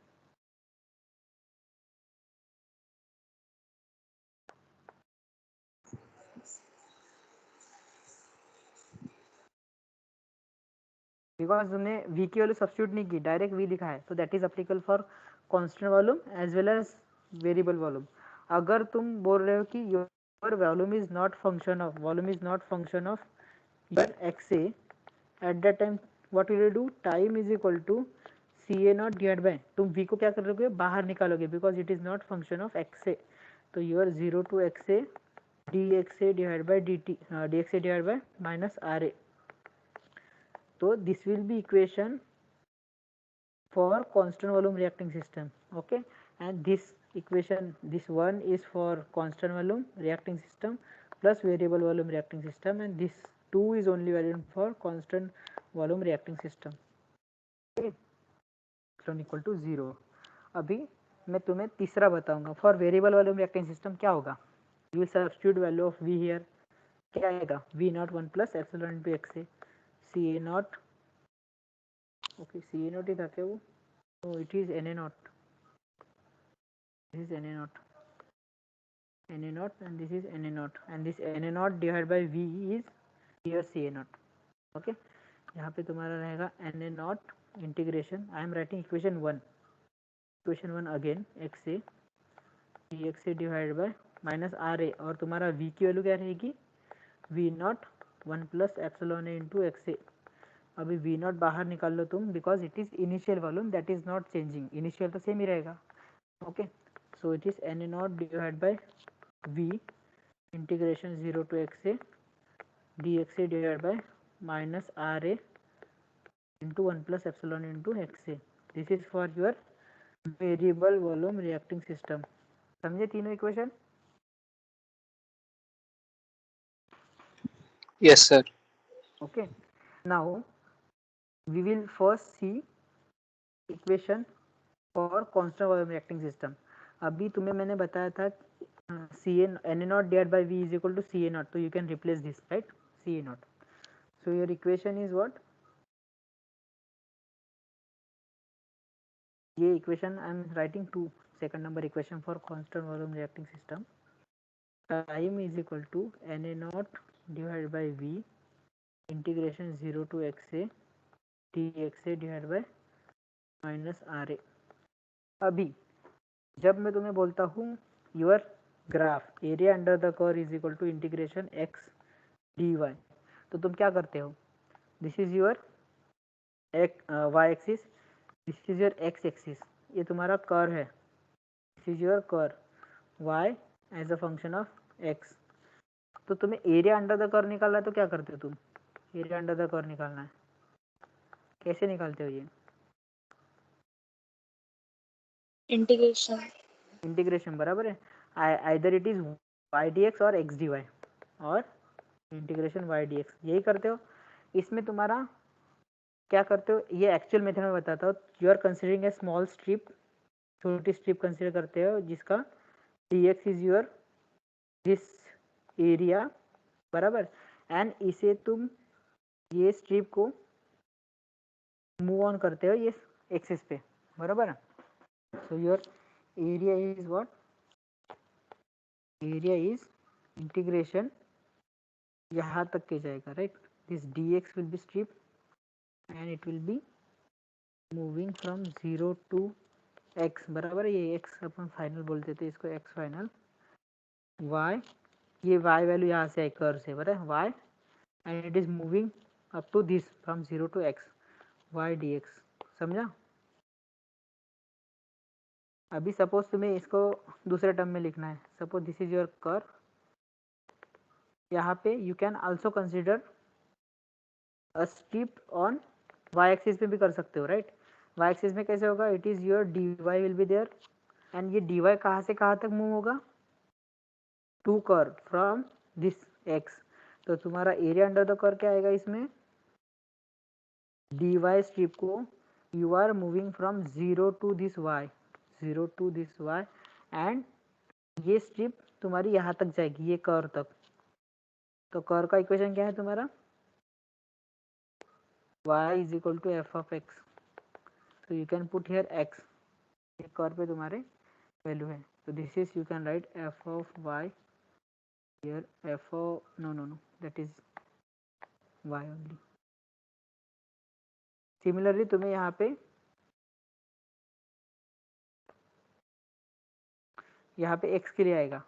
Because तुमने v की वैल्यू सब्स्टिट्यूट नहीं की, डायरेक्ट v लिखा है, so that is applicable for constant volume as well as variable volume. अगर तुम बोल रहे हो कि your volume is not function of your X A, at that time what will you do, time is equal to C A naught divide by, तुम v को क्या करोगे, बाहर निकालोगे, because it is not function of X A, तो your 0 to X A D X A divide by D T, D X A divide by minus R A. So this will be equation for constant volume reacting system. Okay, and this equation, this one is for constant volume reacting system plus variable volume reacting system, and this 2 is only valid for constant volume reacting system. Okay, epsilon equal to 0. अभी मैं तुम्हें तीसरा बताऊंगा, for variable volume reacting system क्या होगा। You will substitute value of V here, क्या आएगा, V naught 1 plus epsilon into X A, C A naught, okay C A naught ही था क्या वो, so it is Na naught, this is Na naught, Na naught, and this is Na naught, and this Na naught divided by V is here Ca naught. Okay, यहाँ पे तुम्हारा रहेगा Na naught integration, I am writing equation 1 again, X A D X A divide by minus R A, और तुम्हारा v की वैल्यू क्या रहेगी, v naught 1 plus epsilon A into X A. अभी v नॉट बाहर निकाल लो तुम, because it is initial volume, that is not changing, initial तो सेम ही रहेगा। Okay, so it is N A naught divide by v integration 0 to X A D X A divide by minus R A into 1 plus epsilon into X A. This is for your variable volume reacting system. समझे तीनों equation? Yes, sir. Okay, now we will first see equation for constant volume reacting system. अभी तुम्हें मैंने बताया था C A N A naught divide by V is equal to C A naught, तो you can replace this, right, C A naught. So your equation is what, ये equation I am writing 2, second number equation for constant volume reacting system. Time is equal to N A naught divide by V integration 0 to X A D X A divide by minus R A. अभी जब मैं तुम्हें बोलता हूँ your graph area under the curve is equal to integration X D Y, तो तुम क्या करते हो, this is your Y axis, this is your X axis, ये तुम्हारा कर्व है, this is your curve Y as a function of X. तो तुम्हें एरिया अंडर द कर्व निकालना है, तो क्या करते हो तुम, एरिया अंडर द कर्व निकालना है, कैसे निकालते हो ये, इंटीग्रेशन बराबर है, either it is Y D X और एक्स डी वाई, और इंटीग्रेशन वाई डी एक्स, यही करते हो। इसमें तुम्हारा क्या करते हो, ये एक्चुअल मेथड में बताता हूँ। You are considering a small strip, छोटी स्ट्रिप कंसिडर करते हो जिसका D X is your this area बराबर, एंड इसे तुम ये स्ट्रिप को मूव ऑन करते हो ये एक्सिस पे बराबर। So your area is what, area is integration यहाँ तक के जाएगा, right, this D X will be strip and it will be moving from 0 to x बराबर, ये x अपन फाइनल बोल देते इसको, x फाइनल, y ये y वैल्यू यहाँ से आई कर्व से बराबर, y and it is moving up to this from 0 to x y dx। समझा? अभी सपोज तुम्हें इसको दूसरे टर्म में लिखना है, suppose this is your curve, यहाँ पे you can also consider a strip on y axis पे भी कर सकते हो, राइट। y एक्सिस में कैसे होगा, it is your dy will be there, and ये dy कहाँ से कहाँ तक मूव होगा, to curve from this x, तो तुम्हारा एरिया अंडर द कर्व क्या आएगा इसमें, dy स्ट्रिप को you are moving from 0 to this y, 0 to this y, and ये स्ट्रिप तुम्हारी यहाँ तक जाएगी, ये कर्व तक। तो कर्व का इक्वेशन क्या है तुम्हारा, y is equal to F of X, तो you can put here x, ये कर्व पे तुम्हारे वैल्यू है, तो this is you can write F of y here, F of no that is y only. Similarly तुम्हें यहाँ पे x के लिए आएगा,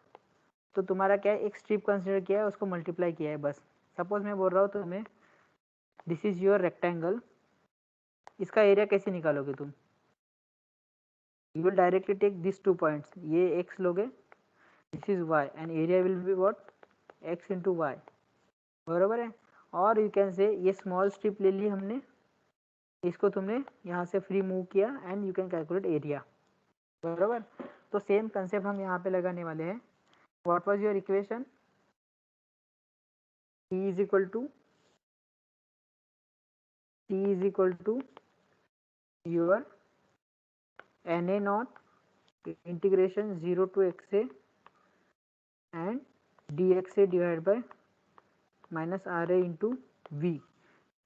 तो तुम्हारा क्या है, एक स्ट्रिप कंसिडर किया है, उसको मल्टीप्लाई किया है बस। सपोज मैं बोल रहा हूँ तुम्हें दिस इज योर रेक्टेंगल, इसका एरिया कैसे निकालोगे तुम, you will directly take this 2 points, ये x लोगे, this is y and area will be what, x into Y बराबर है। और यू कैन से ये स्मॉल स्ट्रिप ले ली हमने, इसको तुमने यहाँ से फ्री मूव किया and you can calculate area बराबर। तो सेम कंसेप्ट हम यहाँ पे लगाने वाले हैं। What was your equation, T is equal to your NA naught integration 0 to x a and dxa divide by minus R A into V.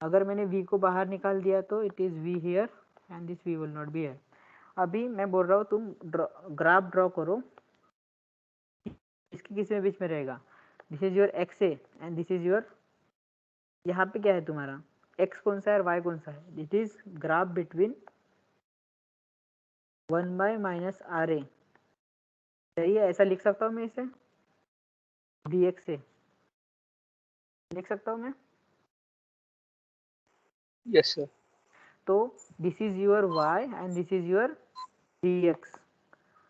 अगर मैंने v को बाहर निकाल दिया तो it is v here and this v will not be here. अभी मैं बोल रहा हूँ तुम ग्राफ ड्रॉ करो, इसके किस में बीच में रहेगा, this is your X A and this is your, यहाँ पे क्या है तुम्हारा x कौन सा है और y कौन सा है, it is graph between 1 by minus R A, सही है, ऐसा लिख सकता हूँ मैं इसे dx से लिख सकता हूँ मैं। Yes, sir. तो this is your y and this is your dx,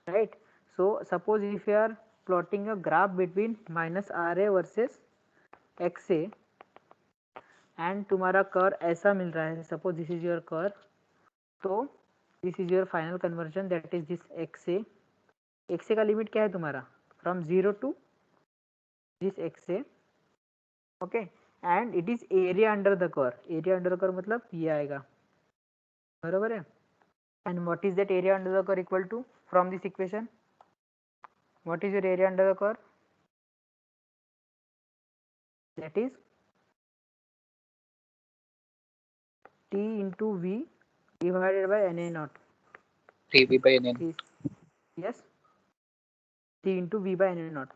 right? So suppose if you are plotting a graph between minus RA versus XA and तुम्हारा कर्व ऐसा मिल रहा है, suppose this is your curve, तो this is your final conversion, that is this XA. XA का लिमिट क्या है तुम्हारा, from 0 to this XA, okay, and it is area under the curve. area under the curve मतलब ये आएगा, बराबर है। and what is that area under the curve equal to from this equation? What is your area under the curve? That is T into V divided by NA naught. TV by NN. Is yes, T into V by NA naught.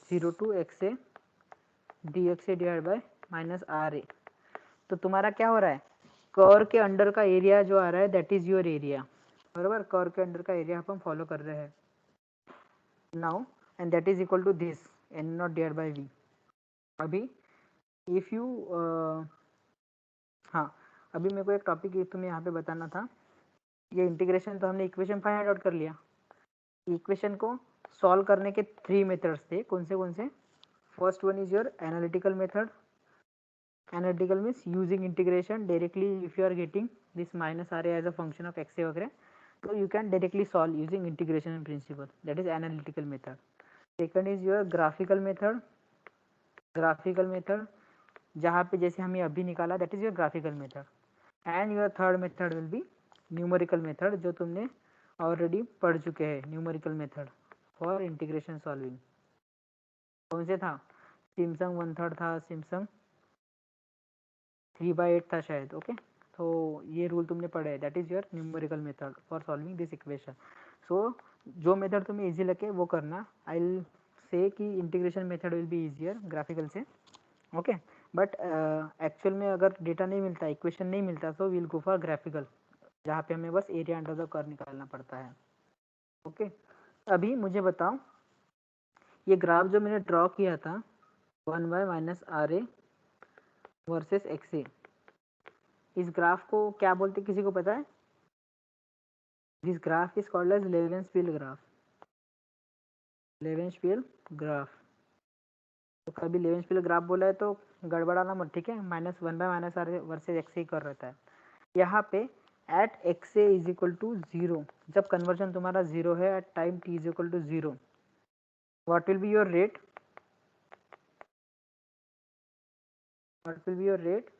0 to XA dXA divided by minus RA. तो तुम्हारा क्या हो रहा है, कर्व के अंडर का एरिया जो आ रहा है दैट इज योर एरिया, बराबर, कर्व के अंडर का एरिया हम फॉलो कर रहे हैं now, and that is equal to this N naught divide by V. अभी इफ यू हाँ, अभी मेरे को एक टॉपिक तुम्हें यहाँ पे बताना था। ये इंटीग्रेशन तो हमने इक्वेशन फाइंड आउट कर लिया, इक्वेशन को सॉल्व करने के 3 मेथड्स थे, कौन से? First one is your analytical method. Analytical means using integration directly, if you are getting this minus R as a function of X वगैरह, तो you can directly solve using integration principle, that is analytical method. Second is your graphical method. Graphical method जहाँ पे जैसे हमें अभी निकाला, that is your graphical method. And your third method will be numerical method, जो तुमने ऑलरेडी पढ़ चुके हैं, numerical method for integration solving. कौन से था, सिम्पसन 1/3 था, सिम्पसन 3/8 था शायद, ओके। तो ये रूल तुमने पढ़े है, that is your numerical method for solving this equation. So जो मेथड तुम्हें इजी लगे वो करना। आई विल से कि integration method will be easier graphical से, ओके। बट एक्चुअल में अगर डेटा नहीं मिलता, इक्वेशन नहीं मिलता, तो विल गो फॉर ग्राफिकल, जहाँ पे हमें बस एरिया अंडर द कर्व निकालना पड़ता है, ओके। अभी मुझे बताओ, ये ग्राफ जो मैंने ड्रॉ किया था 1 by minus R A versus X A, इस ग्राफ को क्या बोलते, किसी को पता है? This graph is called as Levenspiel graph. Levenspiel graph, तो कभी लेवेंसपील ग्राफ बोला है तो गड़बड़ाना मत, ठीक है। -1 by minus R versus X A कर रहता है। यहाँ पे at X A is equal to 0, जब कन्वर्जन तुम्हारा 0 है, at time T is equal to 0, what will be your rate? What will be your rate?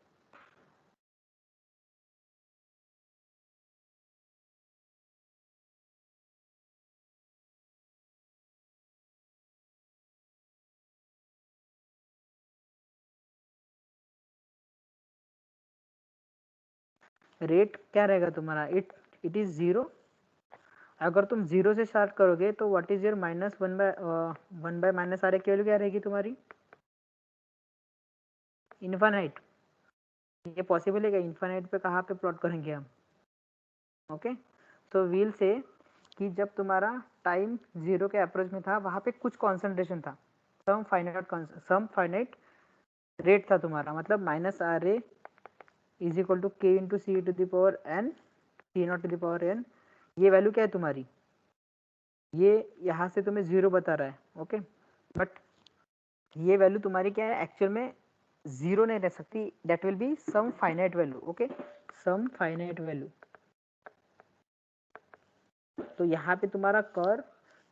Rate क्या रहेगा तुम्हारा? It is 0। अगर तुम 0 से स्टार्ट करोगे तो what is your -1 by minus R की वैल्यू क्या रहेगी तुम्हारी? इन्फानाइट। ये पॉसिबल है क्या? इन्फानाइट पे कहाँ पे प्लॉट करेंगे हम, ओके। सो वील से कि जब तुम्हारा टाइम 0 के अप्रोच में था, वहाँ पे कुछ कॉन्सेंट्रेशन था, सम फाइनाइट रेट था तुम्हारा, मतलब minus R A is equal to K into C to the power N, C naught to the power N. ये वैल्यू क्या है तुम्हारी? ये यहाँ से तुम्हें 0 बता रहा है, ओके। बट ये वैल्यू तुम्हारी क्या है, एक्चुअल में 0 नहीं रह सकती, that will be some finite value, okay, some finite value. तो यहाँ पे तुम्हारा कर्व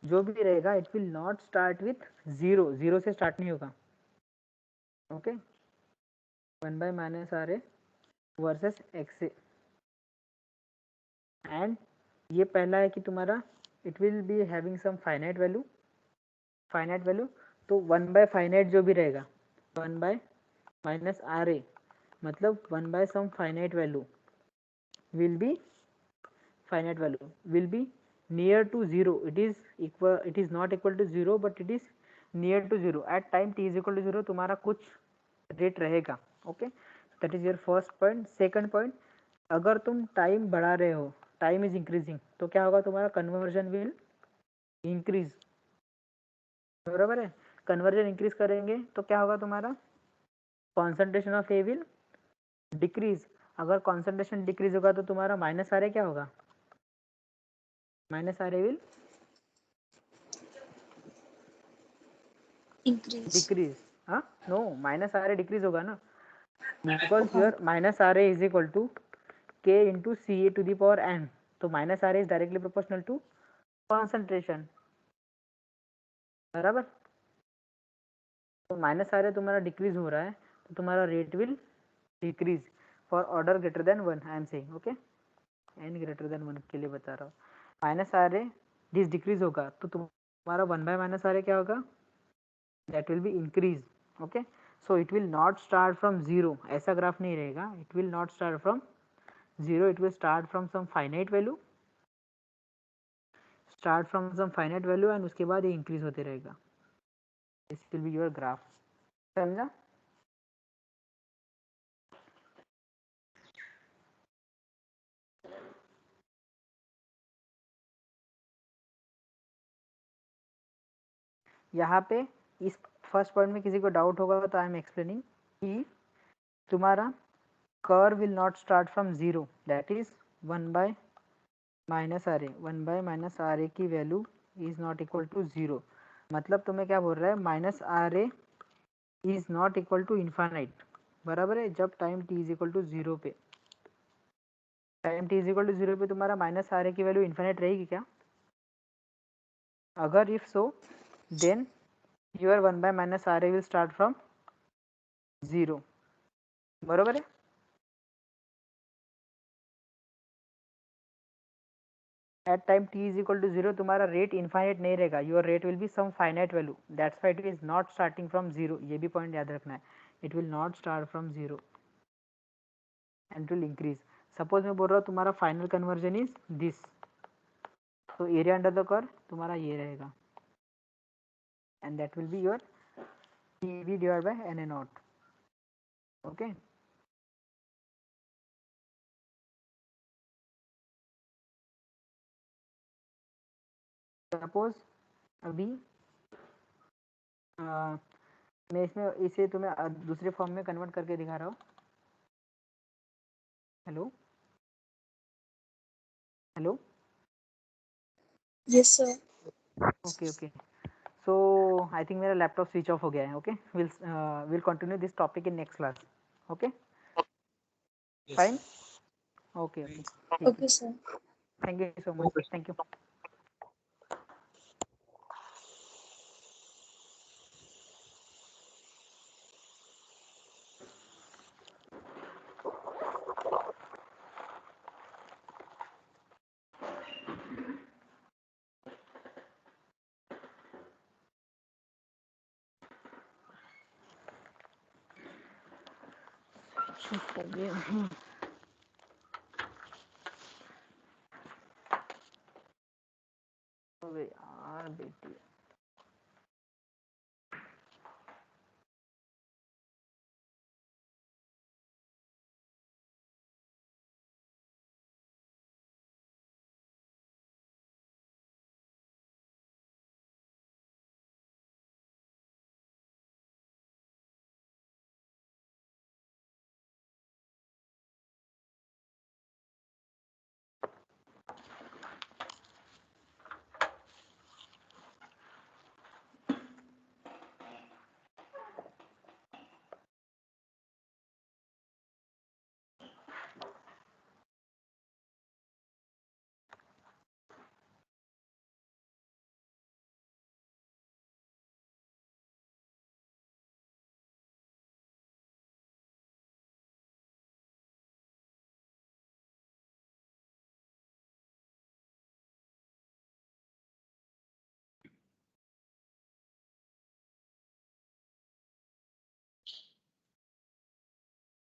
जो भी रहेगा, it will not start with 0, 0 से स्टार्ट नहीं होगा, okay. 1 by minus R A versus X A, and ये पहला है कि तुम्हारा it will be having some finite value. तो 1 बाय फाइनाइट जो भी रहेगा, 1 बाय माइनस आर ए मतलब 1 by some finite value will be near to 0। It is not equal to 0 but it is near to 0 at time t is equal to 0। तुम्हारा कुछ रेट रहेगा, okay. That is your first point. Second point, अगर तुम टाइम बढ़ा रहे हो, टाइम इज इंक्रीजिंग, तो क्या होगा, तुम्हारा कन्वर्जन विल इंक्रीज. बराबर है. कन्वर्जन इंक्रीज करेंगे तो क्या होगा, तुम्हारा concentration of A will decrease. अगर कॉन्सेंट्रेशन डिक्रीज होगा तो तुम्हारा माइनस आर ए क्या होगा, minus R A will Increase. Decrease. हाँ, no, minus R A decrease होगा ना, because your minus R A is equal to K into C A to the power N. तो minus R A is directly proportional to concentration. बराबर. तो माइनस आर ए तुम्हारा डिक्रीज हो रहा है तो तुम्हारा rate will decrease for order greater than 1. I am saying okay, N greater than 1 के लिए बता रहा हूँ. Minus R A this decrease होगा तो तुम्हारा 1 बाय माइनस आर ए क्या होगा, that will be increase. Okay, so it will not start from zero. ऐसा ग्राफ नहीं रहेगा. It will not start from zero, it will start from some finite value, start from some finite value and उसके बाद ये इंक्रीज होते रहेगा. This will be your graph. समझा. यहाँ पे इस फर्स्ट पॉइंट में किसी को डाउट होगा तो आई एम एक्सप्लेनिंग कि तुम्हारा curve will not start from zero, that is 1 by minus R A. 1 by minus R A की value is not equal to zero. मतलब तुम्हें क्या बोल रहा है, minus R A is not equal to infinite. बराबर है. जब time T is equal to zero पे, time T is equal to zero पे तुम्हारा माइनस आर ए की वैल्यू इन्फानाइट रहेगी क्या. अगर if so then your 1 by minus R A will start from zero. बरोबर है. At time t is equal to zero तुम्हारा रेट इनफाइनाइट नहीं रहेगा. Your rate will be some finite value. That's why it is not starting from zero. ये भी पॉइंट याद रखना है. It will not start from zero and will increase. Suppose मैं बोल रहा हूँ तुम्हारा फाइनल कन्वर्जन इज दिस, तो एरिया अंडर द कर्व तुम्हारा ये रहेगा and that will be your TV divide by N A naught. Okay. Suppose अभी मैं इसमें इसे तुम्हें दूसरे फॉर्म में कन्वर्ट करके दिखा रहा हूँ. Hello hello. Yes, sir. Okay okay. So I think मेरा लैपटॉप स्विच ऑफ हो गया है. Okay, will continue this topic in next class. Okay fine. Okay okay, ठीक है. Okay, sir. Thank you so much. Thank you. अबे यार बेटी.